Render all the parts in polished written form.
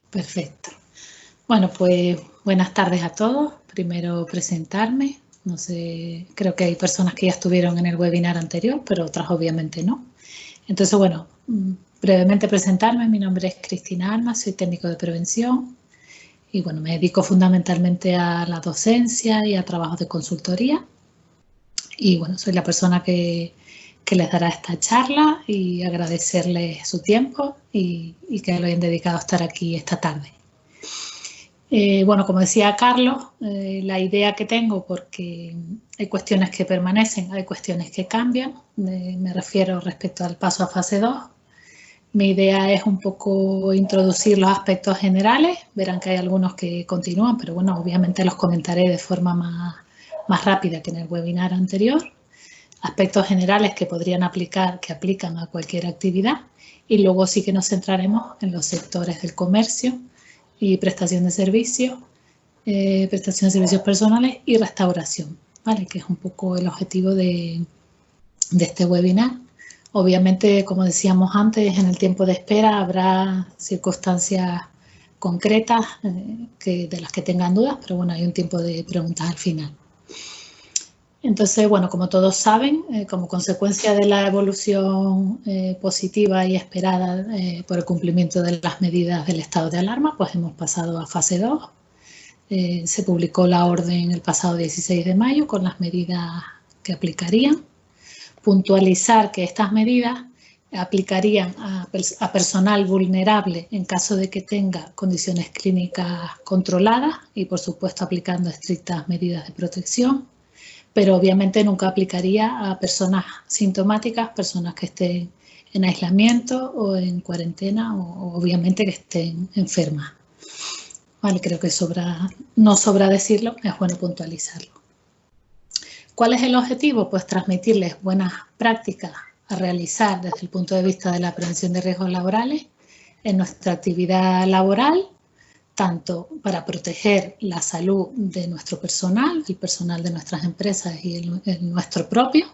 Perfecto. Bueno, pues buenas tardes a todos. Primero presentarme. No sé, creo que hay personas que ya estuvieron en el webinar anterior, pero otras obviamente no. Entonces, bueno, brevemente presentarme. Mi nombre es Cristina Alma, soy técnico de prevención y bueno, me dedico fundamentalmente a la docencia y a trabajos de consultoría. Y bueno, soy la persona que les dará esta charla y agradecerles su tiempo y que lo hayan dedicado a estar aquí esta tarde. Bueno, como decía Carlos, la idea que tengo, porque hay cuestiones que permanecen, hay cuestiones que cambian, me refiero respecto al paso a fase 2. Mi idea es un poco introducir los aspectos generales, verán que hay algunos que continúan, pero bueno, obviamente los comentaré de forma más rápida que en el webinar anterior. Aspectos generales que podrían aplicar, que aplican a cualquier actividad, y luego sí que nos centraremos en los sectores del comercio y prestación de servicios, servicios personales y restauración, ¿vale? Que es un poco el objetivo de este webinar. Obviamente, como decíamos antes, en el tiempo de espera habrá circunstancias concretas de las que tengan dudas, pero bueno, hay un tiempo de preguntas al final. Entonces, bueno, como todos saben, como consecuencia de la evolución positiva y esperada por el cumplimiento de las medidas del estado de alarma, pues hemos pasado a fase 2. Se publicó la orden el pasado 16 de mayo con las medidas que aplicarían. Puntualizar que estas medidas aplicarían a personal vulnerable en caso de que tenga condiciones clínicas controladas y, por supuesto, aplicando estrictas medidas de protección. Pero obviamente nunca aplicaría a personas sintomáticas, personas que estén en aislamiento o en cuarentena o obviamente que estén enfermas. Vale, creo que no sobra decirlo, es bueno puntualizarlo. ¿Cuál es el objetivo? Pues transmitirles buenas prácticas a realizar desde el punto de vista de la prevención de riesgos laborales en nuestra actividad laboral, tanto para proteger la salud de nuestro personal, el personal de nuestras empresas y el nuestro propio,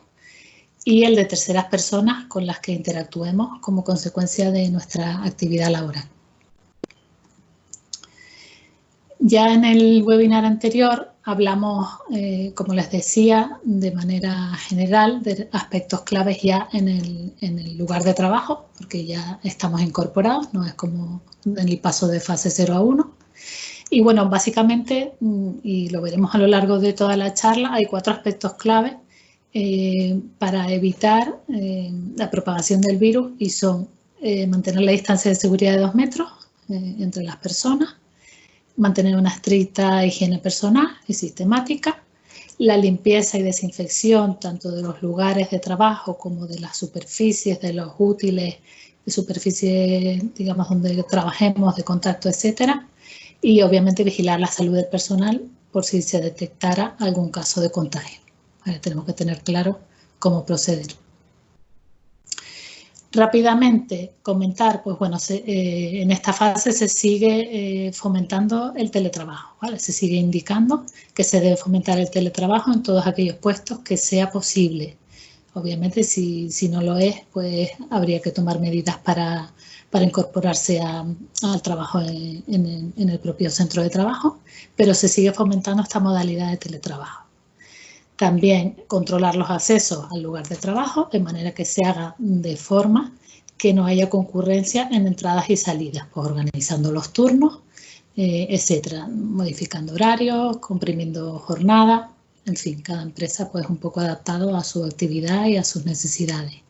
y el de terceras personas con las que interactuemos como consecuencia de nuestra actividad laboral. Ya en el webinar anterior hablamos, como les decía, de manera general de aspectos claves ya en el lugar de trabajo, porque ya estamos incorporados, no es como en el paso de fase 0 a 1. Y bueno, básicamente, y lo veremos a lo largo de toda la charla, hay 4 aspectos clave para evitar la propagación del virus y son mantener la distancia de seguridad de 2 metros entre las personas, mantener una estricta higiene personal y sistemática, la limpieza y desinfección tanto de los lugares de trabajo como de las superficies, de los útiles, de superficies, digamos, donde trabajemos, de contacto, etcétera, y obviamente vigilar la salud del personal por si se detectara algún caso de contagio. Vale, tenemos que tener claro cómo proceder. Rápidamente comentar, pues bueno, en esta fase se sigue fomentando el teletrabajo, ¿vale? Se sigue indicando que se debe fomentar el teletrabajo en todos aquellos puestos que sea posible. Obviamente, si no lo es, pues habría que tomar medidas para incorporarse al trabajo en el propio centro de trabajo, pero se sigue fomentando esta modalidad de teletrabajo. También controlar los accesos al lugar de trabajo de manera que se haga de forma que no haya concurrencia en entradas y salidas, pues organizando los turnos, etcétera, modificando horarios, comprimiendo jornadas, en fin, cada empresa pues un poco adaptado a su actividad y a sus necesidades.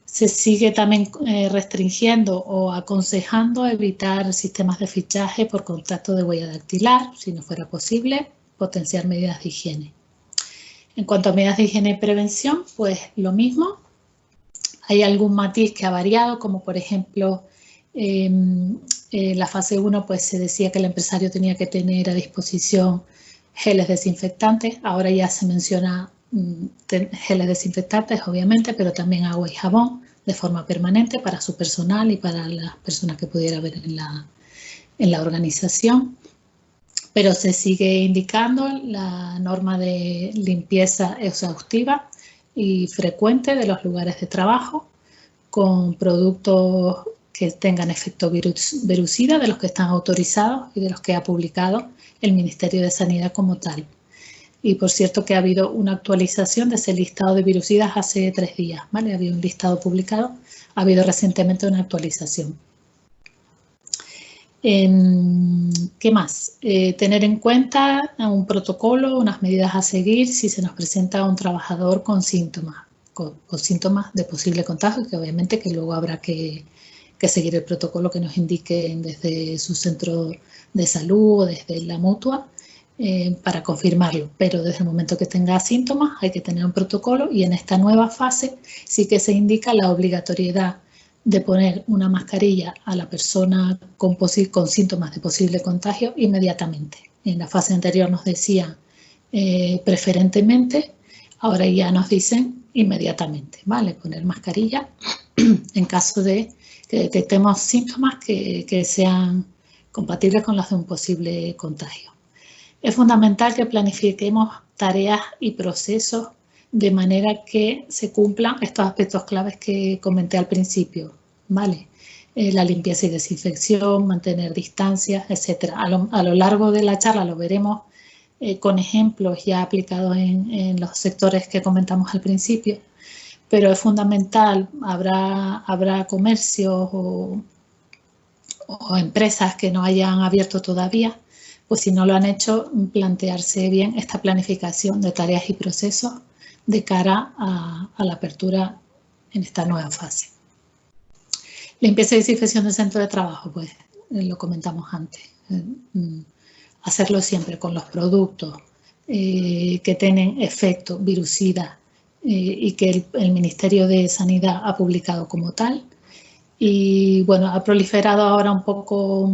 Se sigue también restringiendo o aconsejando evitar sistemas de fichaje por contacto de huella dactilar, si no fuera posible, potenciar medidas de higiene. En cuanto a medidas de higiene y prevención, pues lo mismo. Hay algún matiz que ha variado, como por ejemplo, en la fase 1 pues se decía que el empresario tenía que tener a disposición geles desinfectantes. Ahora ya se menciona geles desinfectantes, obviamente, pero también agua y jabón de forma permanente para su personal y para las personas que pudiera haber en la organización. Pero se sigue indicando la norma de limpieza exhaustiva y frecuente de los lugares de trabajo con productos que tengan efecto virucida, de los que están autorizados y de los que ha publicado el Ministerio de Sanidad como tal. Y por cierto que ha habido una actualización de ese listado de virucidas hace 3 días, ¿vale? Ha habido un listado publicado, ha habido recientemente una actualización. ¿Qué más? Tener en cuenta un protocolo, unas medidas a seguir si se nos presenta un trabajador con síntomas de posible contagio, que obviamente que luego habrá que seguir el protocolo que nos indiquen desde su centro de salud o desde la mutua para confirmarlo. Pero desde el momento que tenga síntomas hay que tener un protocolo y en esta nueva fase sí que se indica la obligatoriedad de poner una mascarilla a la persona con síntomas de posible contagio inmediatamente. En la fase anterior nos decían preferentemente, ahora ya nos dicen inmediatamente, ¿vale? Poner mascarilla en caso de que detectemos síntomas que sean compatibles con los de un posible contagio. Es fundamental que planifiquemos tareas y procesos de manera que se cumplan estos aspectos claves que comenté al principio, ¿vale? La limpieza y desinfección, mantener distancias, etc. A lo largo de la charla lo veremos con ejemplos ya aplicados en los sectores que comentamos al principio, pero es fundamental, habrá comercios o empresas que no hayan abierto todavía, pues si no lo han hecho, plantearse bien esta planificación de tareas y procesos de cara a la apertura en esta nueva fase. Limpieza y desinfección del centro de trabajo, pues lo comentamos antes. Hacerlo siempre con los productos que tienen efecto virucida y que el Ministerio de Sanidad ha publicado como tal. Y bueno, ha proliferado ahora un poco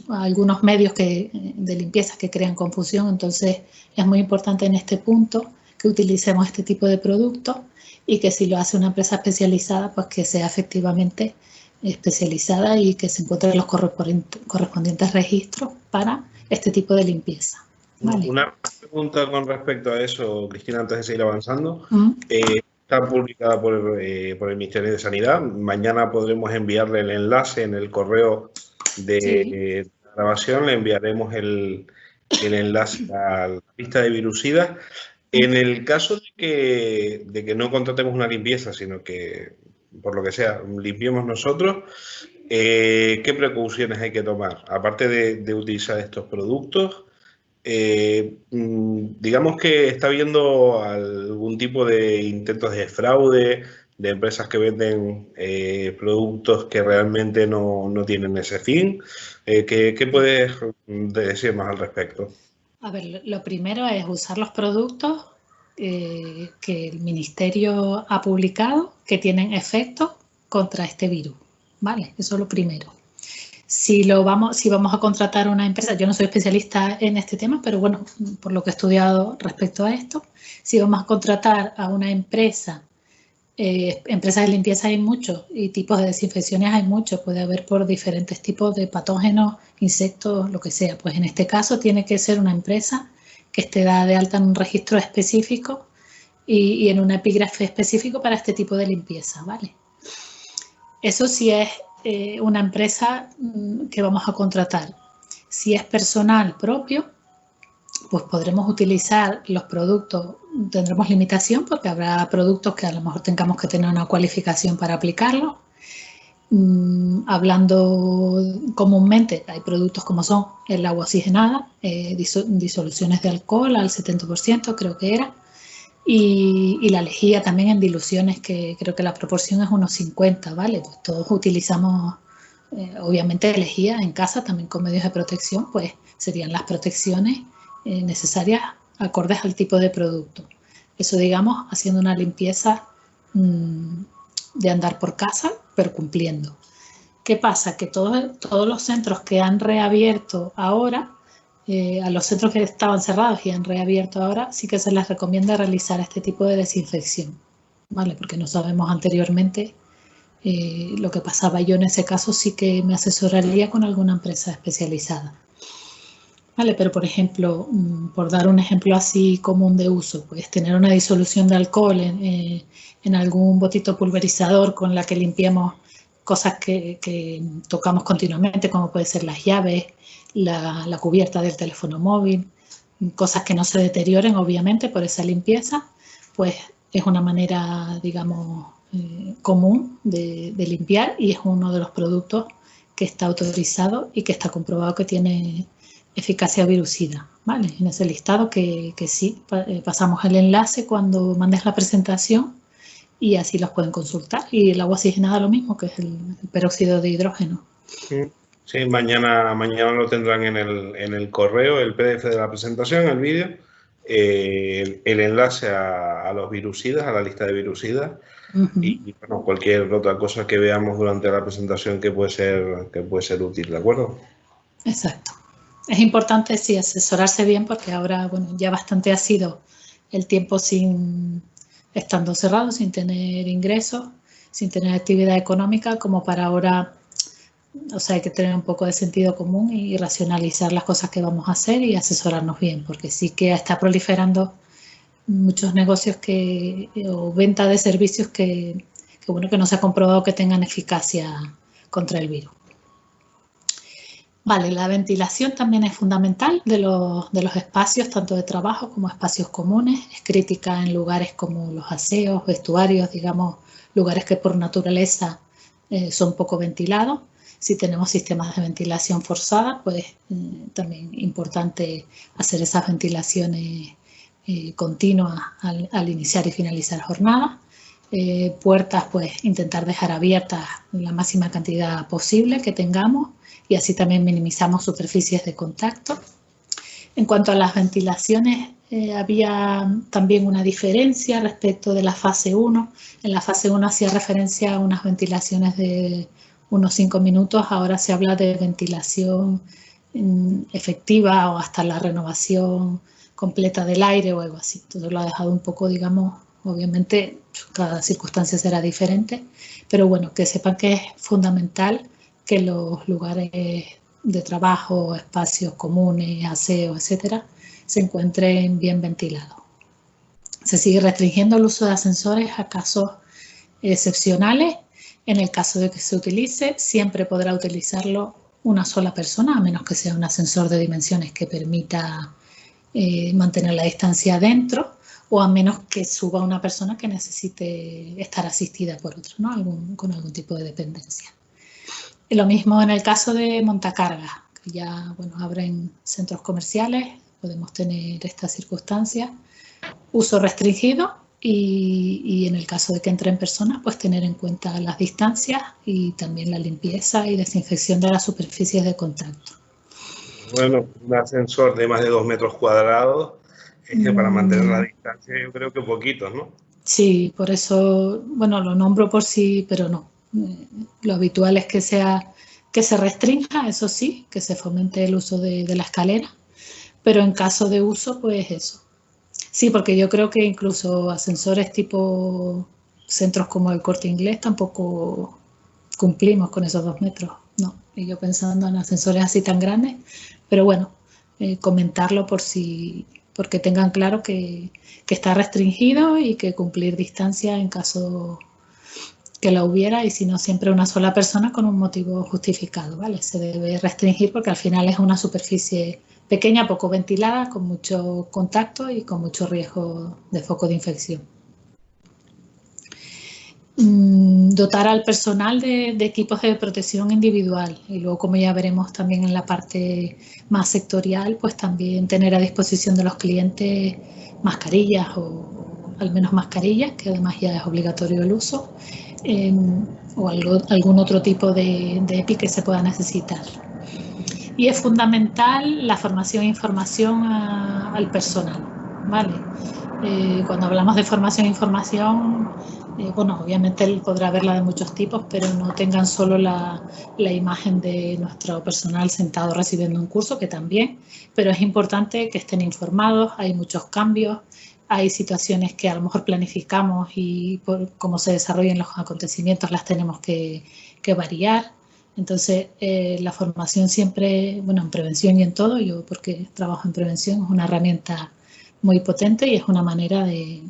algunos medios de limpieza que crean confusión, entonces es muy importante en este punto que utilicemos este tipo de productos y que si lo hace una empresa especializada, pues que sea efectivamente especializada y que se encuentren los correspondientes registros para este tipo de limpieza. ¿Vale? Una pregunta con respecto a eso, Cristina, antes de seguir avanzando. Está publicada por el Ministerio de Sanidad. Mañana podremos enviarle el enlace en el correo de la grabación. Le enviaremos el enlace a la lista de virucidas. En el caso de que no contratemos una limpieza, sino que, por lo que sea, limpiemos nosotros, ¿qué precauciones hay que tomar? Aparte de utilizar estos productos, digamos que está habiendo algún tipo de intentos de fraude, de empresas que venden productos que realmente no tienen ese fin. ¿Qué puedes decir más al respecto? A ver, lo primero es usar los productos que el Ministerio ha publicado que tienen efecto contra este virus, ¿vale? Eso es lo primero. Si vamos a contratar una empresa, yo no soy especialista en este tema, pero bueno, por lo que he estudiado respecto a esto, si vamos a contratar a una empresa, empresas de limpieza hay muchos y tipos de desinfecciones hay muchos, puede haber por diferentes tipos de patógenos, insectos, lo que sea. Pues en este caso tiene que ser una empresa que esté dada de alta en un registro específico y en un epígrafe específico para este tipo de limpieza, ¿vale? Eso sí es una empresa que vamos a contratar. Si es personal propio, pues podremos utilizar los productos, tendremos limitación porque habrá productos que a lo mejor tengamos que tener una cualificación para aplicarlos. Hablando comúnmente, hay productos como son el agua oxigenada, disoluciones de alcohol al 70%, creo que era, y la lejía también en diluciones, que creo que la proporción es unos 50, ¿vale? Pues todos utilizamos, obviamente, lejía en casa, también con medios de protección, pues serían las protecciones necesarias acordes al tipo de producto. Eso, digamos, haciendo una limpieza de andar por casa, pero cumpliendo. ¿Qué pasa? Que todos los centros que han reabierto ahora, a los centros que estaban cerrados y han reabierto ahora, sí que se les recomienda realizar este tipo de desinfección, ¿vale? Porque no sabemos anteriormente lo que pasaba. Yo en ese caso sí que me asesoraría con alguna empresa especializada. Vale, pero por ejemplo, por dar un ejemplo así común de uso, pues tener una disolución de alcohol en algún botito pulverizador con la que limpiemos cosas que tocamos continuamente, como puede ser las llaves, la cubierta del teléfono móvil, cosas que no se deterioren, obviamente, por esa limpieza, pues es una manera, digamos, común de limpiar, y es uno de los productos que está autorizado y que está comprobado que tiene eficacia virucida, ¿vale? En ese listado que sí, pasamos el enlace cuando mandes la presentación y así los pueden consultar. Y el agua oxigenada lo mismo, que es el peróxido de hidrógeno. Sí, mañana lo tendrán en el correo, el PDF de la presentación, el vídeo, el enlace a los virucidas, a la lista de virucidas. Y bueno, cualquier otra cosa que veamos durante la presentación que puede ser útil, ¿de acuerdo? Exacto. Es importante, sí, asesorarse bien, porque ahora, bueno, ya bastante ha sido el tiempo estando cerrado, sin tener ingresos, sin tener actividad económica, como para ahora, o sea, hay que tener un poco de sentido común y racionalizar las cosas que vamos a hacer y asesorarnos bien, porque sí que está proliferando muchos negocios o venta de servicios que no se ha comprobado que tengan eficacia contra el virus. Vale, la ventilación también es fundamental de los espacios, tanto de trabajo como espacios comunes. Es crítica en lugares como los aseos, vestuarios, digamos, lugares que por naturaleza son poco ventilados. Si tenemos sistemas de ventilación forzada, pues también importante hacer esas ventilaciones continuas al iniciar y finalizar jornadas. Puertas, pues intentar dejar abiertas la máxima cantidad posible que tengamos, y así también minimizamos superficies de contacto. En cuanto a las ventilaciones, había también una diferencia respecto de la fase 1. En la fase 1 hacía referencia a unas ventilaciones de unos 5 minutos, ahora se habla de ventilación efectiva o hasta la renovación completa del aire o algo así. Entonces lo ha dejado un poco, digamos, obviamente cada circunstancia será diferente, pero bueno, que sepan que es fundamental que los lugares de trabajo, espacios comunes, aseo, etcétera, se encuentren bien ventilados. Se sigue restringiendo el uso de ascensores a casos excepcionales. En el caso de que se utilice, siempre podrá utilizarlo una sola persona, a menos que sea un ascensor de dimensiones que permita mantener la distancia dentro, o a menos que suba una persona que necesite estar asistida por otro, ¿no? Con algún tipo de dependencia. Lo mismo en el caso de montacargas, que ya, bueno, abren centros comerciales, podemos tener estas circunstancias. Uso restringido, y en el caso de que entren personas, pues tener en cuenta las distancias y también la limpieza y desinfección de las superficies de contacto. Bueno, un ascensor de más de 2 metros cuadrados, para mantener la distancia, yo creo que poquitos, ¿no? Sí, por eso, bueno, lo nombro por sí, pero no. Lo habitual es que se restrinja, eso sí, que se fomente el uso de la escalera, pero en caso de uso, pues eso. Sí, porque yo creo que incluso ascensores tipo centros como el Corte Inglés tampoco cumplimos con esos 2 metros, no. Y yo pensando en ascensores así tan grandes, pero bueno, comentarlo porque tengan claro que está restringido y que cumplir distancia en caso que la hubiera, y si no, siempre una sola persona con un motivo justificado, ¿vale? Se debe restringir porque al final es una superficie pequeña, poco ventilada, con mucho contacto y con mucho riesgo de foco de infección. Dotar al personal de equipos de protección individual, y luego, como ya veremos también en la parte más sectorial, pues también tener a disposición de los clientes mascarillas, o al menos mascarillas, que además ya es obligatorio el uso, o algún otro tipo de EPI que se pueda necesitar. Y es fundamental la formación e información al personal, ¿vale? Cuando hablamos de formación e información, bueno, obviamente podrá verla de muchos tipos, pero no tengan solo la imagen de nuestro personal sentado recibiendo un curso, que también, pero es importante que estén informados. Hay muchos cambios, hay situaciones que a lo mejor planificamos y por cómo se desarrollan los acontecimientos las tenemos que variar. Entonces, la formación siempre, bueno, en prevención y en todo, yo porque trabajo en prevención, es una herramienta muy potente y es una manera de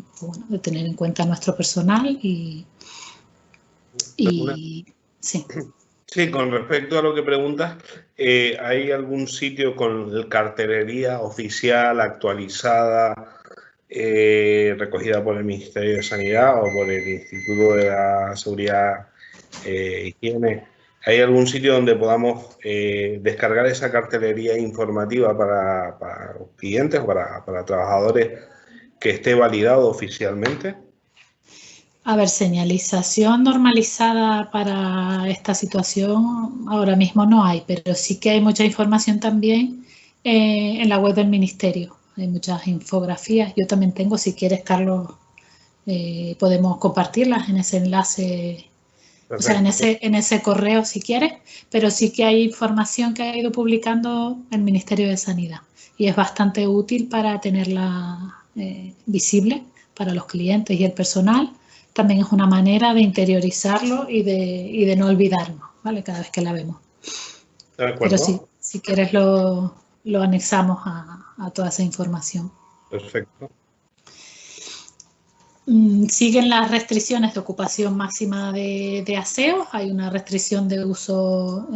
tener en cuenta a nuestro personal y Sí. Sí, con respecto a lo que preguntas, ¿hay algún sitio con cartelería oficial actualizada, recogida por el Ministerio de Sanidad o por el Instituto de la Seguridad e Higiene? ¿Hay algún sitio donde podamos descargar esa cartelería informativa para los clientes o para trabajadores que esté validado oficialmente? A ver, señalización normalizada para esta situación ahora mismo no hay, pero sí que hay mucha información también en la web del Ministerio. Hay muchas infografías. Yo también tengo, si quieres, Carlos, podemos compartirlas en ese enlace, o sea, en ese correo si quieres, pero sí que hay información que ha ido publicando el Ministerio de Sanidad y es bastante útil para tenerla visible para los clientes y el personal. También es una manera de interiorizarlo y de no olvidarnos, ¿vale? Cada vez que la vemos. De acuerdo. Pero sí, si quieres lo anexamos a toda esa información. Perfecto. Siguen las restricciones de ocupación máxima de aseos. Hay una restricción de uso,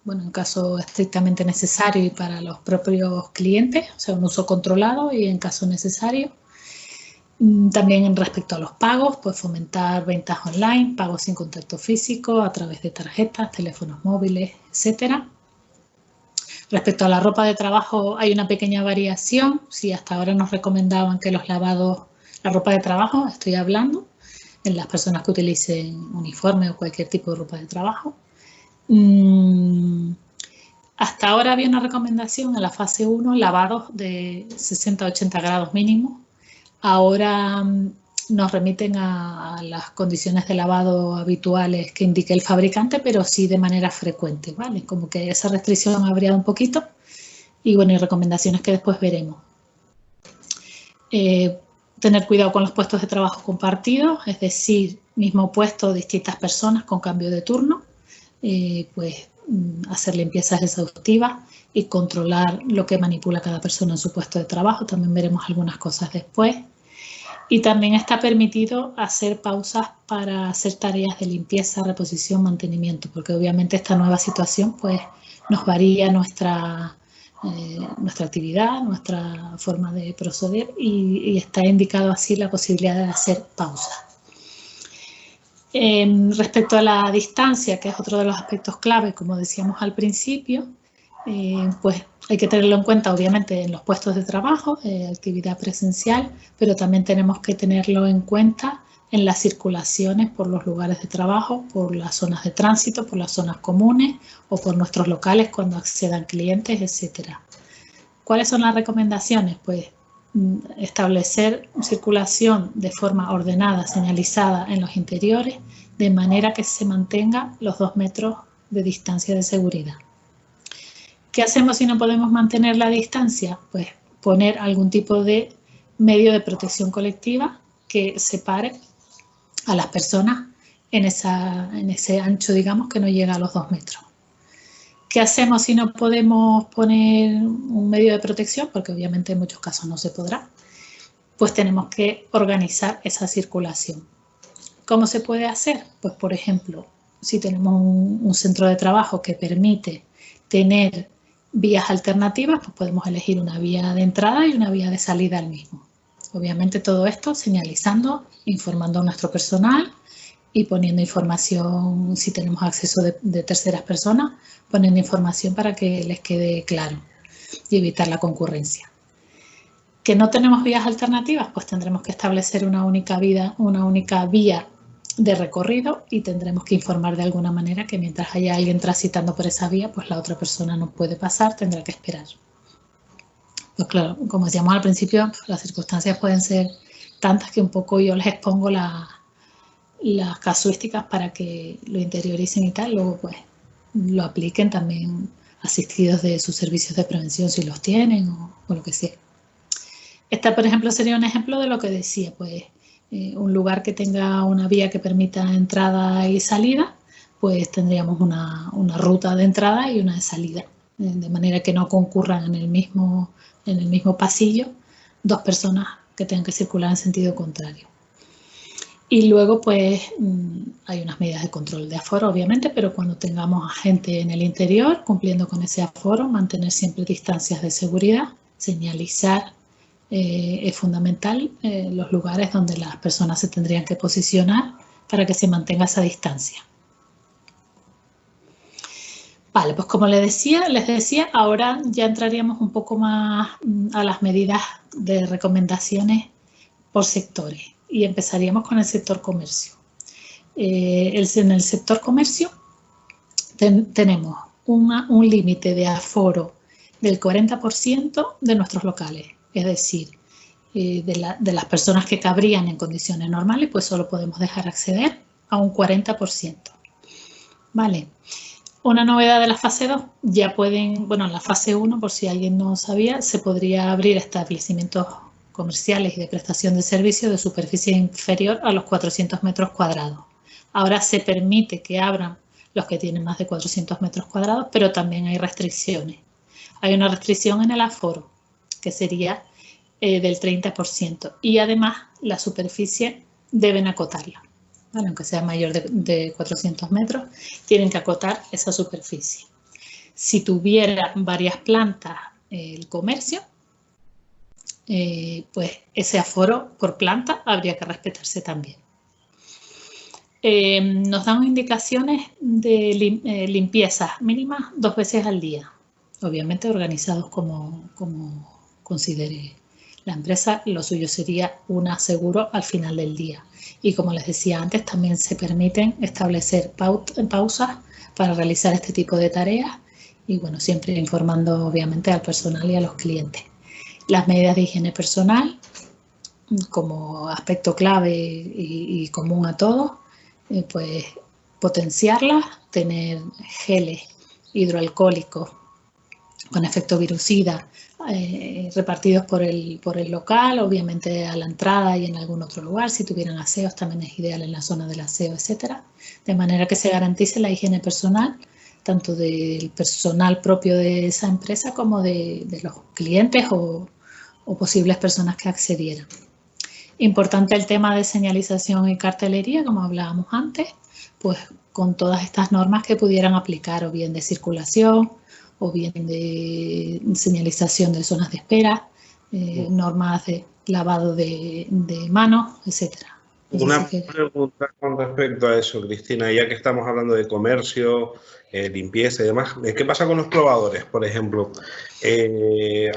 bueno, en caso estrictamente necesario y para los propios clientes, o sea, un uso controlado y en caso necesario. También respecto a los pagos, pues fomentar ventas online, pagos sin contacto físico a través de tarjetas, teléfonos móviles, etcétera. Respecto a la ropa de trabajo hay una pequeña variación. Si hasta ahora nos recomendaban que los lavados, la ropa de trabajo, estoy hablando, en las personas que utilicen uniforme o cualquier tipo de ropa de trabajo. Hasta ahora había una recomendación en la fase 1, lavados de 60 a 80 grados mínimo. Ahora nos remiten a las condiciones de lavado habituales que indique el fabricante, pero sí de manera frecuente, ¿vale? Como que esa restricción ha variado un poquito y, bueno, y recomendaciones que después veremos. Tener cuidado con los puestos de trabajo compartidos, es decir, mismo puesto, distintas personas con cambio de turno, pues hacer limpiezas exhaustivas y controlar lo que manipula cada persona en su puesto de trabajo. También veremos algunas cosas después. Y también está permitido hacer pausas para hacer tareas de limpieza, reposición, mantenimiento, porque obviamente esta nueva situación pues nos varía nuestra actividad, nuestra forma de proceder y está indicado así la posibilidad de hacer pausas. Respecto a la distancia, que es otro de los aspectos clave, como decíamos al principio, pues hay que tenerlo en cuenta obviamente en los puestos de trabajo, actividad presencial, pero también tenemos que tenerlo en cuenta en las circulaciones por los lugares de trabajo, por las zonas de tránsito, por las zonas comunes o por nuestros locales cuando accedan clientes, etcétera. ¿Cuáles son las recomendaciones? Pues establecer circulación de forma ordenada, señalizada en los interiores, de manera que se mantenga los 2 metros de distancia de seguridad. ¿Qué hacemos si no podemos mantener la distancia? Pues poner algún tipo de medio de protección colectiva que separe a las personas en ese ancho, digamos, que no llega a los 2 metros. ¿Qué hacemos si no podemos poner un medio de protección? Porque obviamente en muchos casos no se podrá. Pues tenemos que organizar esa circulación. ¿Cómo se puede hacer? Pues, por ejemplo, si tenemos un centro de trabajo que permite tener vías alternativas, pues podemos elegir una vía de entrada y una vía de salida al mismo. Obviamente todo esto señalizando, informando a nuestro personal y poniendo información, si tenemos acceso de terceras personas, poniendo información para que les quede claro y evitar la concurrencia. ¿Que no tenemos vías alternativas? Pues tendremos que establecer una única vía de recorrido y tendremos que informar de alguna manera que mientras haya alguien transitando por esa vía, pues la otra persona no puede pasar, tendrá que esperar. Pues claro, como decíamos al principio, las circunstancias pueden ser tantas que un poco yo les expongo las casuísticas para que lo interioricen y tal, luego pues lo apliquen también asistidos de sus servicios de prevención si los tienen o lo que sea. Esta, por ejemplo, sería un ejemplo de lo que decía, pues un lugar que tenga una vía que permita entrada y salida, pues tendríamos una ruta de entrada y una de salida, de manera que no concurran en el mismo pasillo 2 personas que tengan que circular en sentido contrario. Y luego, pues, hay unas medidas de control de aforo, obviamente, pero cuando tengamos a gente en el interior, cumpliendo con ese aforo, mantener siempre distancias de seguridad, señalizar, es fundamental los lugares donde las personas se tendrían que posicionar para que se mantenga esa distancia. Vale, pues como les decía, ahora ya entraríamos un poco más a las medidas de recomendaciones por sectores y empezaríamos con el sector comercio. En el sector comercio tenemos un límite de aforo del 40% de nuestros locales, es decir, de las personas que cabrían en condiciones normales, pues solo podemos dejar acceder a un 40%. Vale. Una novedad de la fase 2, ya pueden, bueno, en la fase 1, por si alguien no sabía, se podría abrir establecimientos comerciales y de prestación de servicios de superficie inferior a los 400 metros cuadrados. Ahora se permite que abran los que tienen más de 400 metros cuadrados, pero también hay restricciones. Hay una restricción en el aforo, que sería del 30%, y además la superficie deben acotarla. Vale, aunque sea mayor de 400 metros, tienen que acotar esa superficie. Si tuviera varias plantas el comercio, pues ese aforo por planta habría que respetarse también. Nos dan indicaciones de limpieza mínimas 2 veces al día, obviamente organizados como considere la empresa. Lo suyo sería un seguro al final del día. Y como les decía antes, también se permiten establecer pausas para realizar este tipo de tareas y, bueno, siempre informando obviamente al personal y a los clientes. Las medidas de higiene personal, como aspecto clave y común a todos, pues potenciarlas, tener geles hidroalcohólicos con efecto virucida repartidos por el local, obviamente a la entrada y en algún otro lugar. Si tuvieran aseos también es ideal en la zona del aseo, etcétera, de manera que se garantice la higiene personal tanto del personal propio de esa empresa como de los clientes o posibles personas que accedieran. Importante el tema de señalización y cartelería, como hablábamos antes, pues con todas estas normas que pudieran aplicar, o bien de circulación, o bien de señalización de zonas de espera, normas de lavado de manos, etcétera. Una pregunta con respecto a eso, Cristina, ya que estamos hablando de comercio, limpieza y demás, ¿qué pasa con los probadores, por ejemplo?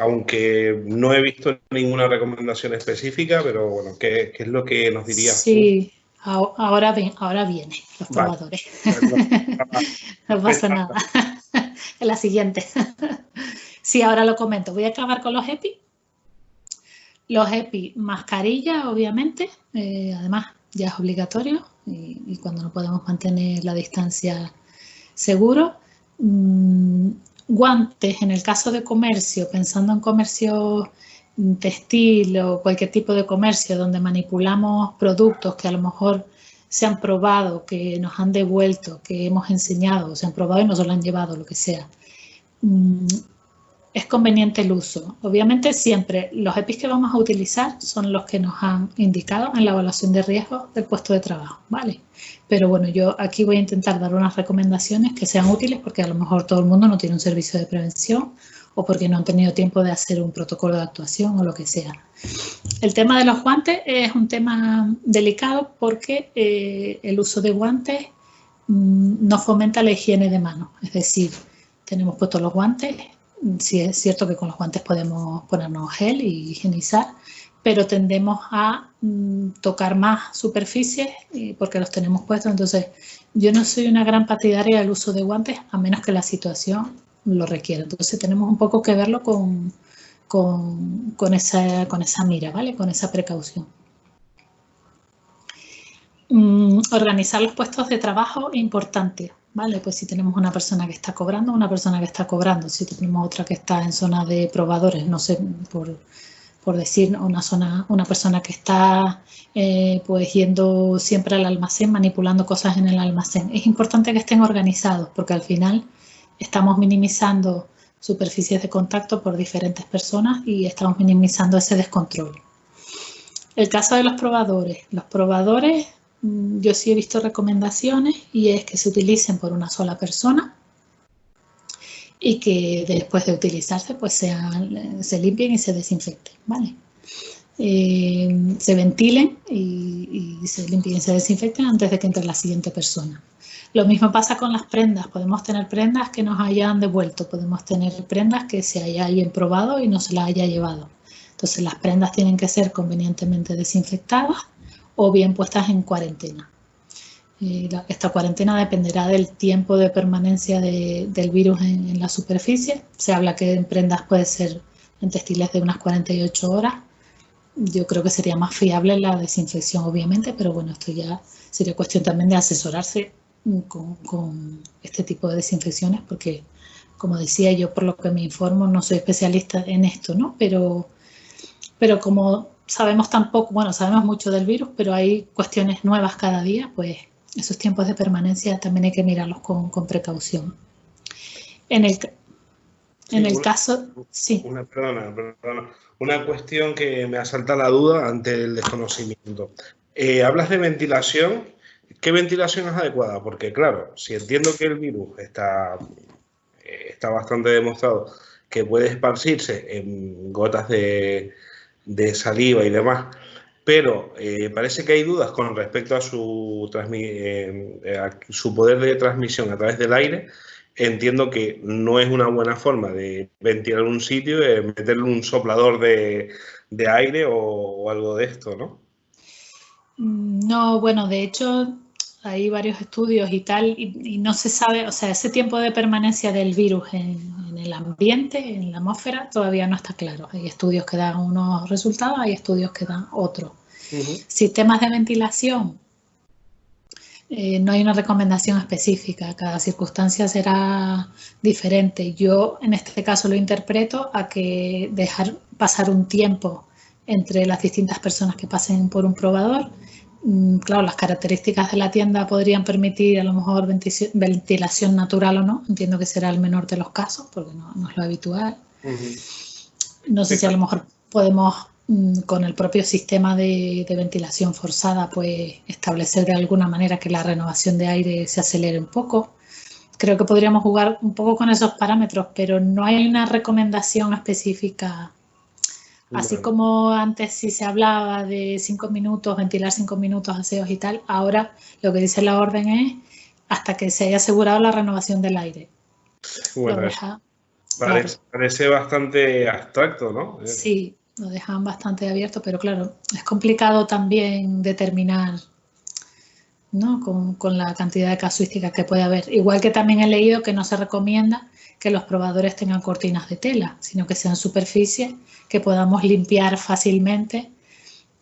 Aunque no he visto ninguna recomendación específica, pero bueno, ¿qué es lo que nos dirías? Sí, ahora vienen los probadores. Vale. No pasa nada. En la siguiente. Sí, ahora lo comento. Voy a acabar con los EPI. Los EPI, mascarilla, obviamente. Además, ya es obligatorio y cuando no podemos mantener la distancia seguro. Guantes, en el caso de comercio, pensando en comercio textil o cualquier tipo de comercio donde manipulamos productos que a lo mejor se han probado, que nos han devuelto, que hemos enseñado, se han probado y nos lo han llevado, lo que sea. Es conveniente el uso. Obviamente siempre los EPIs que vamos a utilizar son los que nos han indicado en la evaluación de riesgo del puesto de trabajo, ¿vale? Pero bueno, yo aquí voy a intentar dar unas recomendaciones que sean útiles porque a lo mejor todo el mundo no tiene un servicio de prevención o porque no han tenido tiempo de hacer un protocolo de actuación o lo que sea. El tema de los guantes es un tema delicado porque el uso de guantes no fomenta la higiene de manos. Es decir, tenemos puestos los guantes, sí es cierto que con los guantes podemos ponernos gel y higienizar, pero tendemos a tocar más superficies porque los tenemos puestos. Entonces, yo no soy una gran partidaria del uso de guantes a menos que la situación lo requiera. Entonces, tenemos un poco que verlo con esa mira, ¿vale? Con esa precaución. Organizar los puestos de trabajo es importante, ¿vale? Pues si tenemos una persona que está cobrando, si tenemos otra que está en zona de probadores, no sé, por decir una persona que está pues yendo siempre al almacén, manipulando cosas en el almacén. Es importante que estén organizados porque al final estamos minimizando superficies de contacto por diferentes personas y estamos minimizando ese descontrol. El caso de los probadores. Los probadores yo sí he visto recomendaciones y es que se utilicen por una sola persona y que después de utilizarse pues se limpien y se desinfecten, ¿vale? Se ventilen y se limpien y se desinfecten antes de que entre la siguiente persona. Lo mismo pasa con las prendas. Podemos tener prendas que nos hayan devuelto, podemos tener prendas que se haya alguien probado y no se las haya llevado. Entonces las prendas tienen que ser convenientemente desinfectadas o bien puestas en cuarentena. Esta cuarentena dependerá del tiempo de permanencia del virus en la superficie. Se habla que en prendas puede ser en textiles de unas 48 horas. Yo creo que sería más fiable la desinfección, obviamente, pero bueno, esto ya sería cuestión también de asesorarse con este tipo de desinfecciones, porque, como decía yo, por lo que me informo, no soy especialista en esto, ¿no? Pero como sabemos tampoco, bueno, sabemos mucho del virus, pero hay cuestiones nuevas cada día, pues esos tiempos de permanencia también hay que mirarlos con precaución. En el caso, sí. Perdona. Una cuestión que me asalta la duda ante el desconocimiento. Hablas de ventilación. ¿Qué ventilación es adecuada? Porque, claro, si entiendo que el virus está bastante demostrado que puede esparcirse en gotas de saliva y demás, pero parece que hay dudas con respecto a su poder de transmisión a través del aire. Entiendo que no es una buena forma de ventilar un sitio, meterle un soplador de aire o algo de esto, ¿no? No, bueno, de hecho hay varios estudios y tal, y no se sabe, o sea, ese tiempo de permanencia del virus en el ambiente, en la atmósfera, todavía no está claro. Hay estudios que dan unos resultados, hay estudios que dan otros. Sistemas de ventilación, no hay una recomendación específica, cada circunstancia será diferente. Yo en este caso lo interpreto a que dejar pasar un tiempo entre las distintas personas que pasen por un probador. Claro, las características de la tienda podrían permitir a lo mejor ventilación natural o no. Entiendo que será el menor de los casos, porque no es lo habitual. No sé si a lo mejor podemos, con el propio sistema de ventilación forzada, pues establecer de alguna manera que la renovación de aire se acelere un poco. Creo que podríamos jugar un poco con esos parámetros, pero no hay una recomendación específica. Así como antes sí se hablaba de 5 minutos, ventilar 5 minutos, aseos y tal, ahora lo que dice la orden es hasta que se haya asegurado la renovación del aire. Bueno, parece bastante abstracto, ¿no? Sí, lo dejan bastante abierto, pero claro, es complicado también determinar, ¿no? Con la cantidad de casuística que puede haber. Igual que también he leído que no se recomienda que los probadores tengan cortinas de tela, sino que sean superficies que podamos limpiar fácilmente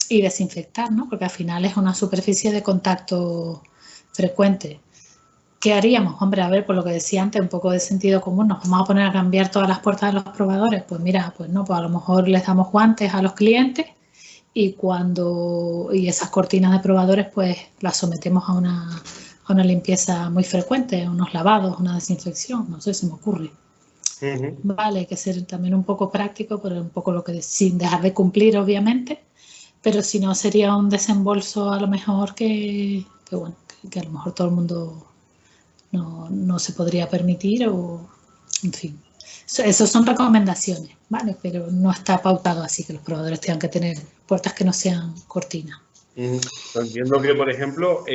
y desinfectar, ¿no? Porque al final es una superficie de contacto frecuente. ¿Qué haríamos? Hombre, a ver, por lo que decía antes, un poco de sentido común, ¿nos vamos a poner a cambiar todas las puertas de los probadores? Pues mira, pues no, pues a lo mejor les damos guantes a los clientes y esas cortinas de probadores pues las sometemos a una limpieza muy frecuente, unos lavados, una desinfección, no sé, se me ocurre. Vale, hay que ser también un poco práctico, pero un poco lo que sin dejar de cumplir, obviamente, pero si no sería un desembolso a lo mejor que a lo mejor todo el mundo no se podría permitir o, en fin. Eso son recomendaciones, ¿vale? Pero no está pautado así que los probadores tengan que tener puertas que no sean cortinas. Entiendo que, por ejemplo,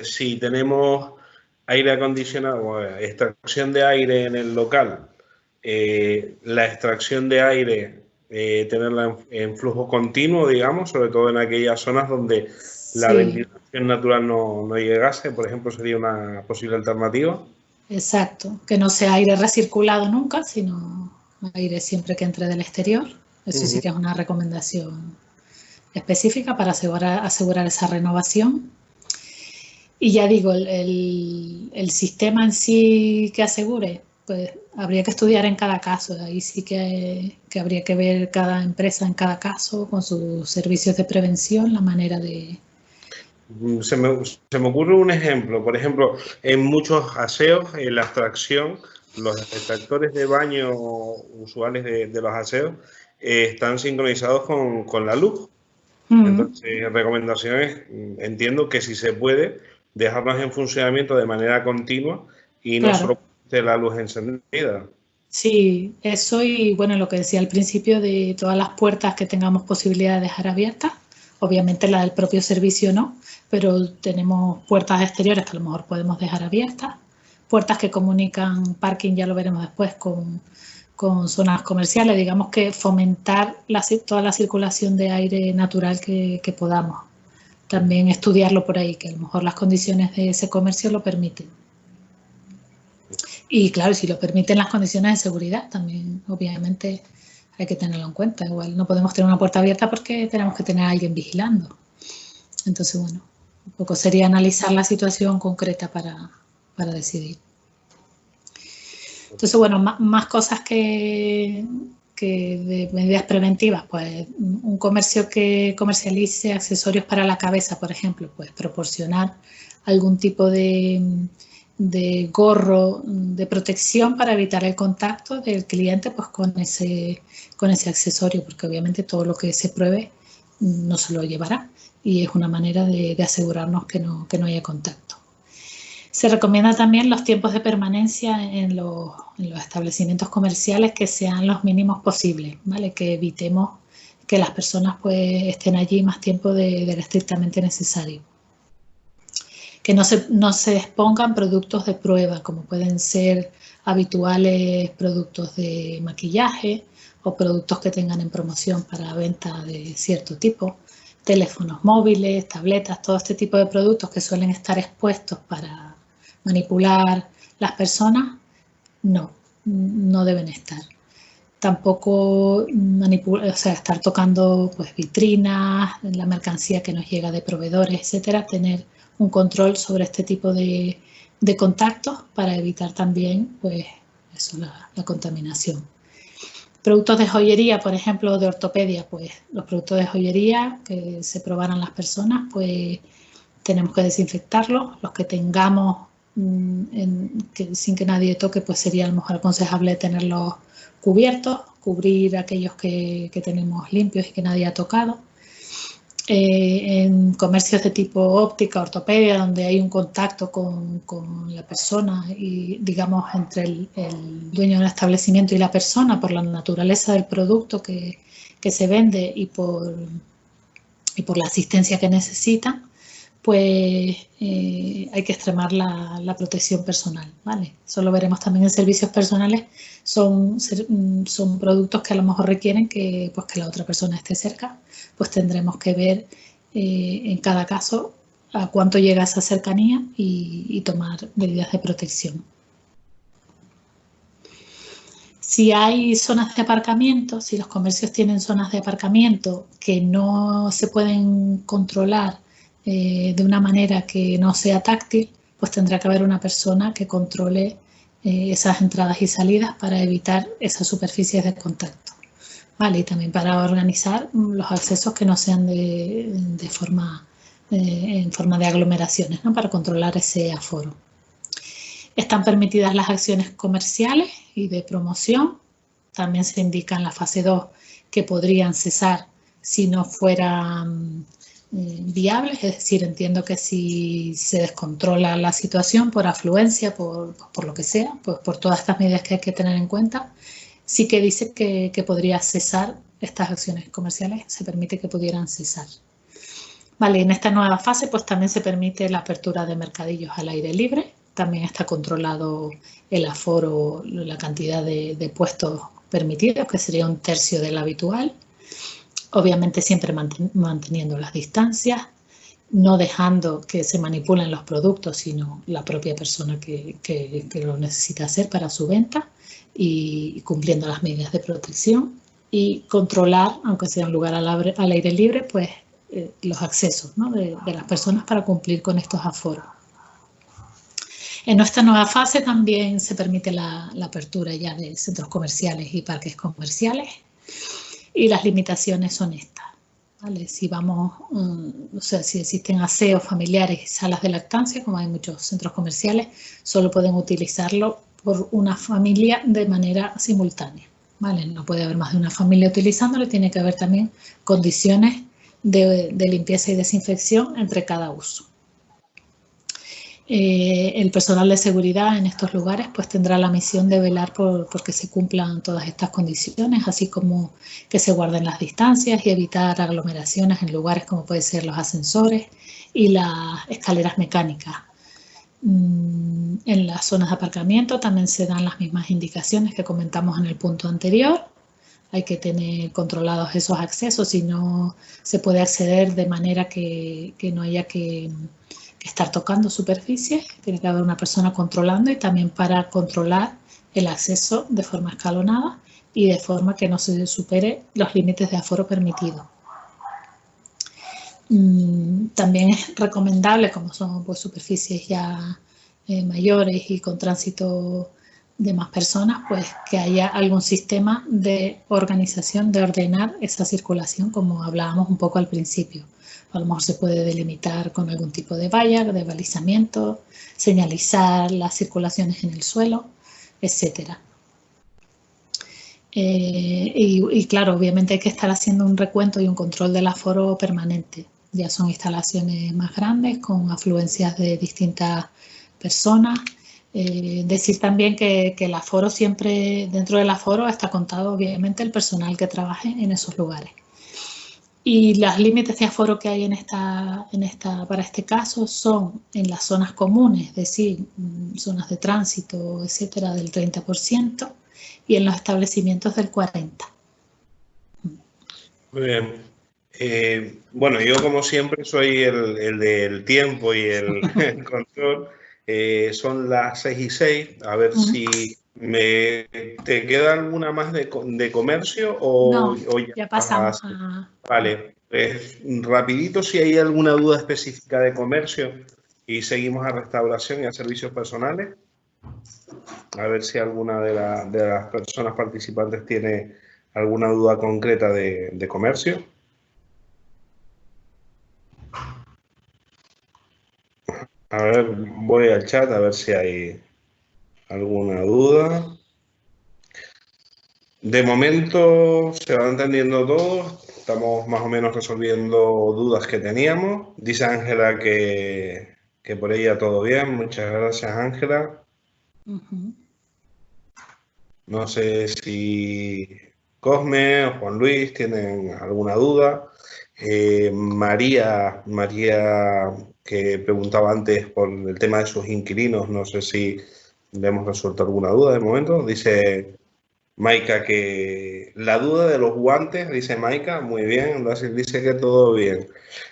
si tenemos aire acondicionado o extracción de aire en el local, la extracción de aire, tenerla en flujo continuo, digamos, sobre todo en aquellas zonas donde la ventilación natural no llegase, por ejemplo, sería una posible alternativa. Exacto, que no sea aire recirculado nunca, sino aire siempre que entre del exterior. Eso sí que es una recomendación específica para asegurar esa renovación. Y ya digo, el sistema en sí que asegure, pues habría que estudiar en cada caso. Ahí sí que habría que ver cada empresa en cada caso con sus servicios de prevención, la manera de... Se me ocurre un ejemplo. Por ejemplo, en muchos aseos, en la extracción, los extractores de baño usuales de los aseos están sincronizados con la luz. Entonces, recomendaciones, entiendo que si se puede, dejarlas en funcionamiento de manera continua y no solo de la luz encendida. Sí, eso y bueno, lo que decía al principio de todas las puertas que tengamos posibilidad de dejar abiertas, obviamente la del propio servicio no, pero tenemos puertas exteriores que a lo mejor podemos dejar abiertas, puertas que comunican parking, ya lo veremos después, con zonas comerciales, digamos que fomentar toda la circulación de aire natural que podamos. También estudiarlo por ahí, que a lo mejor las condiciones de ese comercio lo permiten. Y claro, si lo permiten las condiciones de seguridad, también obviamente hay que tenerlo en cuenta. Igual no podemos tener una puerta abierta porque tenemos que tener a alguien vigilando. Entonces, bueno, un poco sería analizar la situación concreta para decidir. Entonces, bueno, más cosas que de medidas preventivas, pues un comercio que comercialice accesorios para la cabeza, por ejemplo, pues proporcionar algún tipo de gorro de protección para evitar el contacto del cliente pues con ese accesorio, porque obviamente todo lo que se pruebe no se lo llevará y es una manera de asegurarnos que no haya contacto. Se recomienda también los tiempos de permanencia en los establecimientos comerciales que sean los mínimos posibles, ¿vale? Que evitemos que las personas pues estén allí más tiempo del estrictamente necesario. Que no se expongan productos de prueba, como pueden ser habituales productos de maquillaje o productos que tengan en promoción para venta de cierto tipo, teléfonos móviles, tabletas, todo este tipo de productos que suelen estar expuestos para manipular las personas, no deben estar. Tampoco estar tocando pues vitrinas, la mercancía que nos llega de proveedores, etcétera, tener un control sobre este tipo de contactos para evitar también pues eso, la contaminación. Productos de joyería, por ejemplo, de ortopedia, pues los productos de joyería que se probaran las personas, pues tenemos que desinfectarlos. Los que tengamos sin que nadie toque, pues sería a lo mejor aconsejable tenerlos cubiertos, cubrir aquellos que tenemos limpios y que nadie ha tocado. En comercios de tipo óptica, ortopedia, donde hay un contacto con la persona y digamos entre el dueño del establecimiento y la persona por la naturaleza del producto que se vende y por la asistencia que necesitan, pues hay que extremar la protección personal, ¿vale? Eso lo veremos también en servicios personales. Son productos que a lo mejor requieren que la otra persona esté cerca, pues tendremos que ver en cada caso a cuánto llega esa cercanía y tomar medidas de protección. Si hay zonas de aparcamiento, si los comercios tienen zonas de aparcamiento que no se pueden controlar de una manera que no sea táctil, pues tendrá que haber una persona que controle esas entradas y salidas para evitar esas superficies de contacto, ¿vale? Y también para organizar los accesos que no sean en forma de aglomeraciones, ¿no? Para controlar ese aforo. Están permitidas las acciones comerciales y de promoción. También se indica en la fase 2 que podrían cesar si no fueran viables, es decir, entiendo que si se descontrola la situación por afluencia, por lo que sea, pues por todas estas medidas que hay que tener en cuenta, sí que dice que podría cesar estas acciones comerciales, se permite que pudieran cesar. Vale, en esta nueva fase pues también se permite la apertura de mercadillos al aire libre, también está controlado el aforo, la cantidad de puestos permitidos, que sería 1/3 del habitual. Obviamente siempre manteniendo las distancias, no dejando que se manipulen los productos, sino la propia persona que lo necesita hacer para su venta y cumpliendo las medidas de protección y controlar, aunque sea un lugar al aire libre, pues los accesos, ¿no? de las personas para cumplir con estos aforos. En nuestra nueva fase también se permite la apertura ya de centros comerciales y parques comerciales. Y las limitaciones son estas, ¿vale? Si si existen aseos familiares y salas de lactancia, como hay muchos centros comerciales, solo pueden utilizarlo por una familia de manera simultánea, ¿vale? No puede haber más de una familia utilizándolo, tiene que haber también condiciones de limpieza y desinfección entre cada uso. El personal de seguridad en estos lugares pues tendrá la misión de velar por que se cumplan todas estas condiciones, así como que se guarden las distancias y evitar aglomeraciones en lugares como pueden ser los ascensores y las escaleras mecánicas. En las zonas de aparcamiento también se dan las mismas indicaciones que comentamos en el punto anterior. Hay que tener controlados esos accesos y no se puede acceder de manera que no haya que estar tocando superficies. Tiene que haber una persona controlando y también para controlar el acceso de forma escalonada y de forma que no se supere los límites de aforo permitidos. También es recomendable, como son pues, superficies ya mayores y con tránsito de más personas, pues que haya algún sistema de organización, de ordenar esa circulación, como hablábamos un poco al principio. A lo mejor se puede delimitar con algún tipo de valla, de balizamiento, señalizar las circulaciones en el suelo, etcétera. Y claro, obviamente hay que estar haciendo un recuento y un control del aforo permanente. Ya son instalaciones más grandes con afluencias de distintas personas. Decir también que el aforo siempre, dentro del aforo está contado obviamente el personal que trabaje en esos lugares. Y los límites de aforo que hay para este caso son en las zonas comunes, es decir, zonas de tránsito, etcétera, del 30% y en los establecimientos del 40%. Muy bien. Bueno, yo como siempre soy el del tiempo y el control. Son las 6:06. A ver si te queda alguna más de comercio o ya pasamos a... Vale, pues rapidito si hay alguna duda específica de comercio y seguimos a restauración y a servicios personales. A ver si alguna de las personas participantes tiene alguna duda concreta de comercio. A ver, voy al chat a ver si hay alguna duda. De momento se va entendiendo todo. Estamos más o menos resolviendo dudas que teníamos. Dice Ángela que por ella todo bien. Muchas gracias, Ángela. No sé si Cosme o Juan Luis tienen alguna duda. María, que preguntaba antes por el tema de sus inquilinos, no sé si le hemos resuelto alguna duda de momento. Dice Maika que la duda de los guantes, dice Maika, muy bien, dice que todo bien.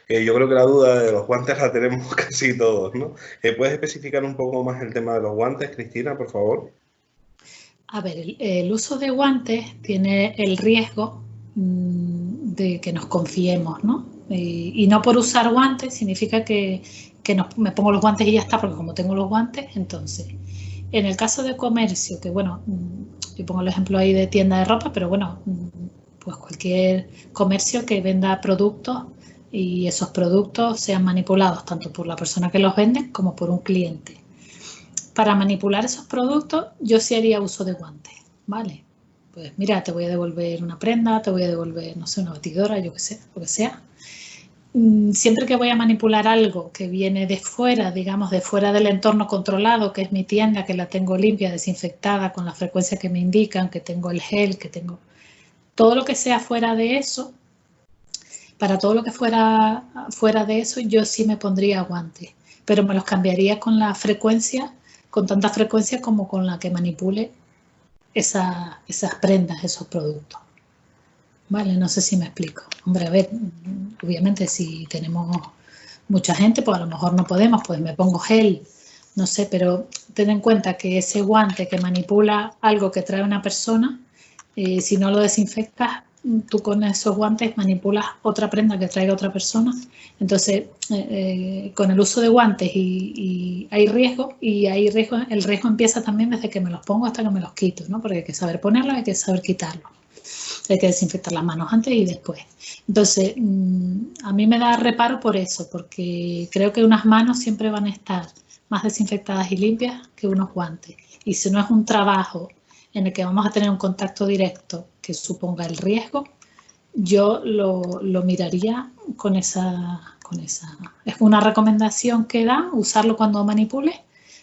Yo creo que la duda de los guantes la tenemos casi todos, ¿no? ¿Puedes especificar un poco más el tema de los guantes, Cristina, por favor? A ver, el uso de guantes tiene el riesgo de que nos confiemos, ¿no? Y no por usar guantes significa que me pongo los guantes y ya está, porque como tengo los guantes, entonces... En el caso de comercio, que bueno, yo pongo el ejemplo ahí de tienda de ropa, pero bueno, pues cualquier comercio que venda productos y esos productos sean manipulados tanto por la persona que los vende como por un cliente. Para manipular esos productos yo sí haría uso de guantes, ¿vale? Pues mira, te voy a devolver una prenda, te voy a devolver, no sé, una batidora, yo qué sé, lo que sea. Siempre que voy a manipular algo que viene de fuera, digamos, de fuera del entorno controlado, que es mi tienda, que la tengo limpia, desinfectada, con la frecuencia que me indican, que tengo el gel, que tengo... Todo lo que sea fuera de eso, para todo lo que fuera de eso, yo sí me pondría guantes, pero me los cambiaría con la frecuencia, con tanta frecuencia como con la que manipule esas prendas, esos productos. Vale, no sé si me explico. Hombre, a ver, obviamente si tenemos mucha gente, pues a lo mejor no podemos, pues me pongo gel, no sé, pero ten en cuenta que ese guante que manipula algo que trae una persona, si no lo desinfectas, tú con esos guantes manipulas otra prenda que traiga otra persona. Entonces, con el uso de guantes y hay riesgo, el riesgo empieza también desde que me los pongo hasta que me los quito, ¿no? Porque hay que saber ponerlos, hay que saber quitarlos. Hay que desinfectar las manos antes y después. Entonces, a mí me da reparo por eso, porque creo que unas manos siempre van a estar más desinfectadas y limpias que unos guantes. Y si no es un trabajo en el que vamos a tener un contacto directo que suponga el riesgo, yo lo miraría con esa. Es una recomendación que da, usarlo cuando manipule,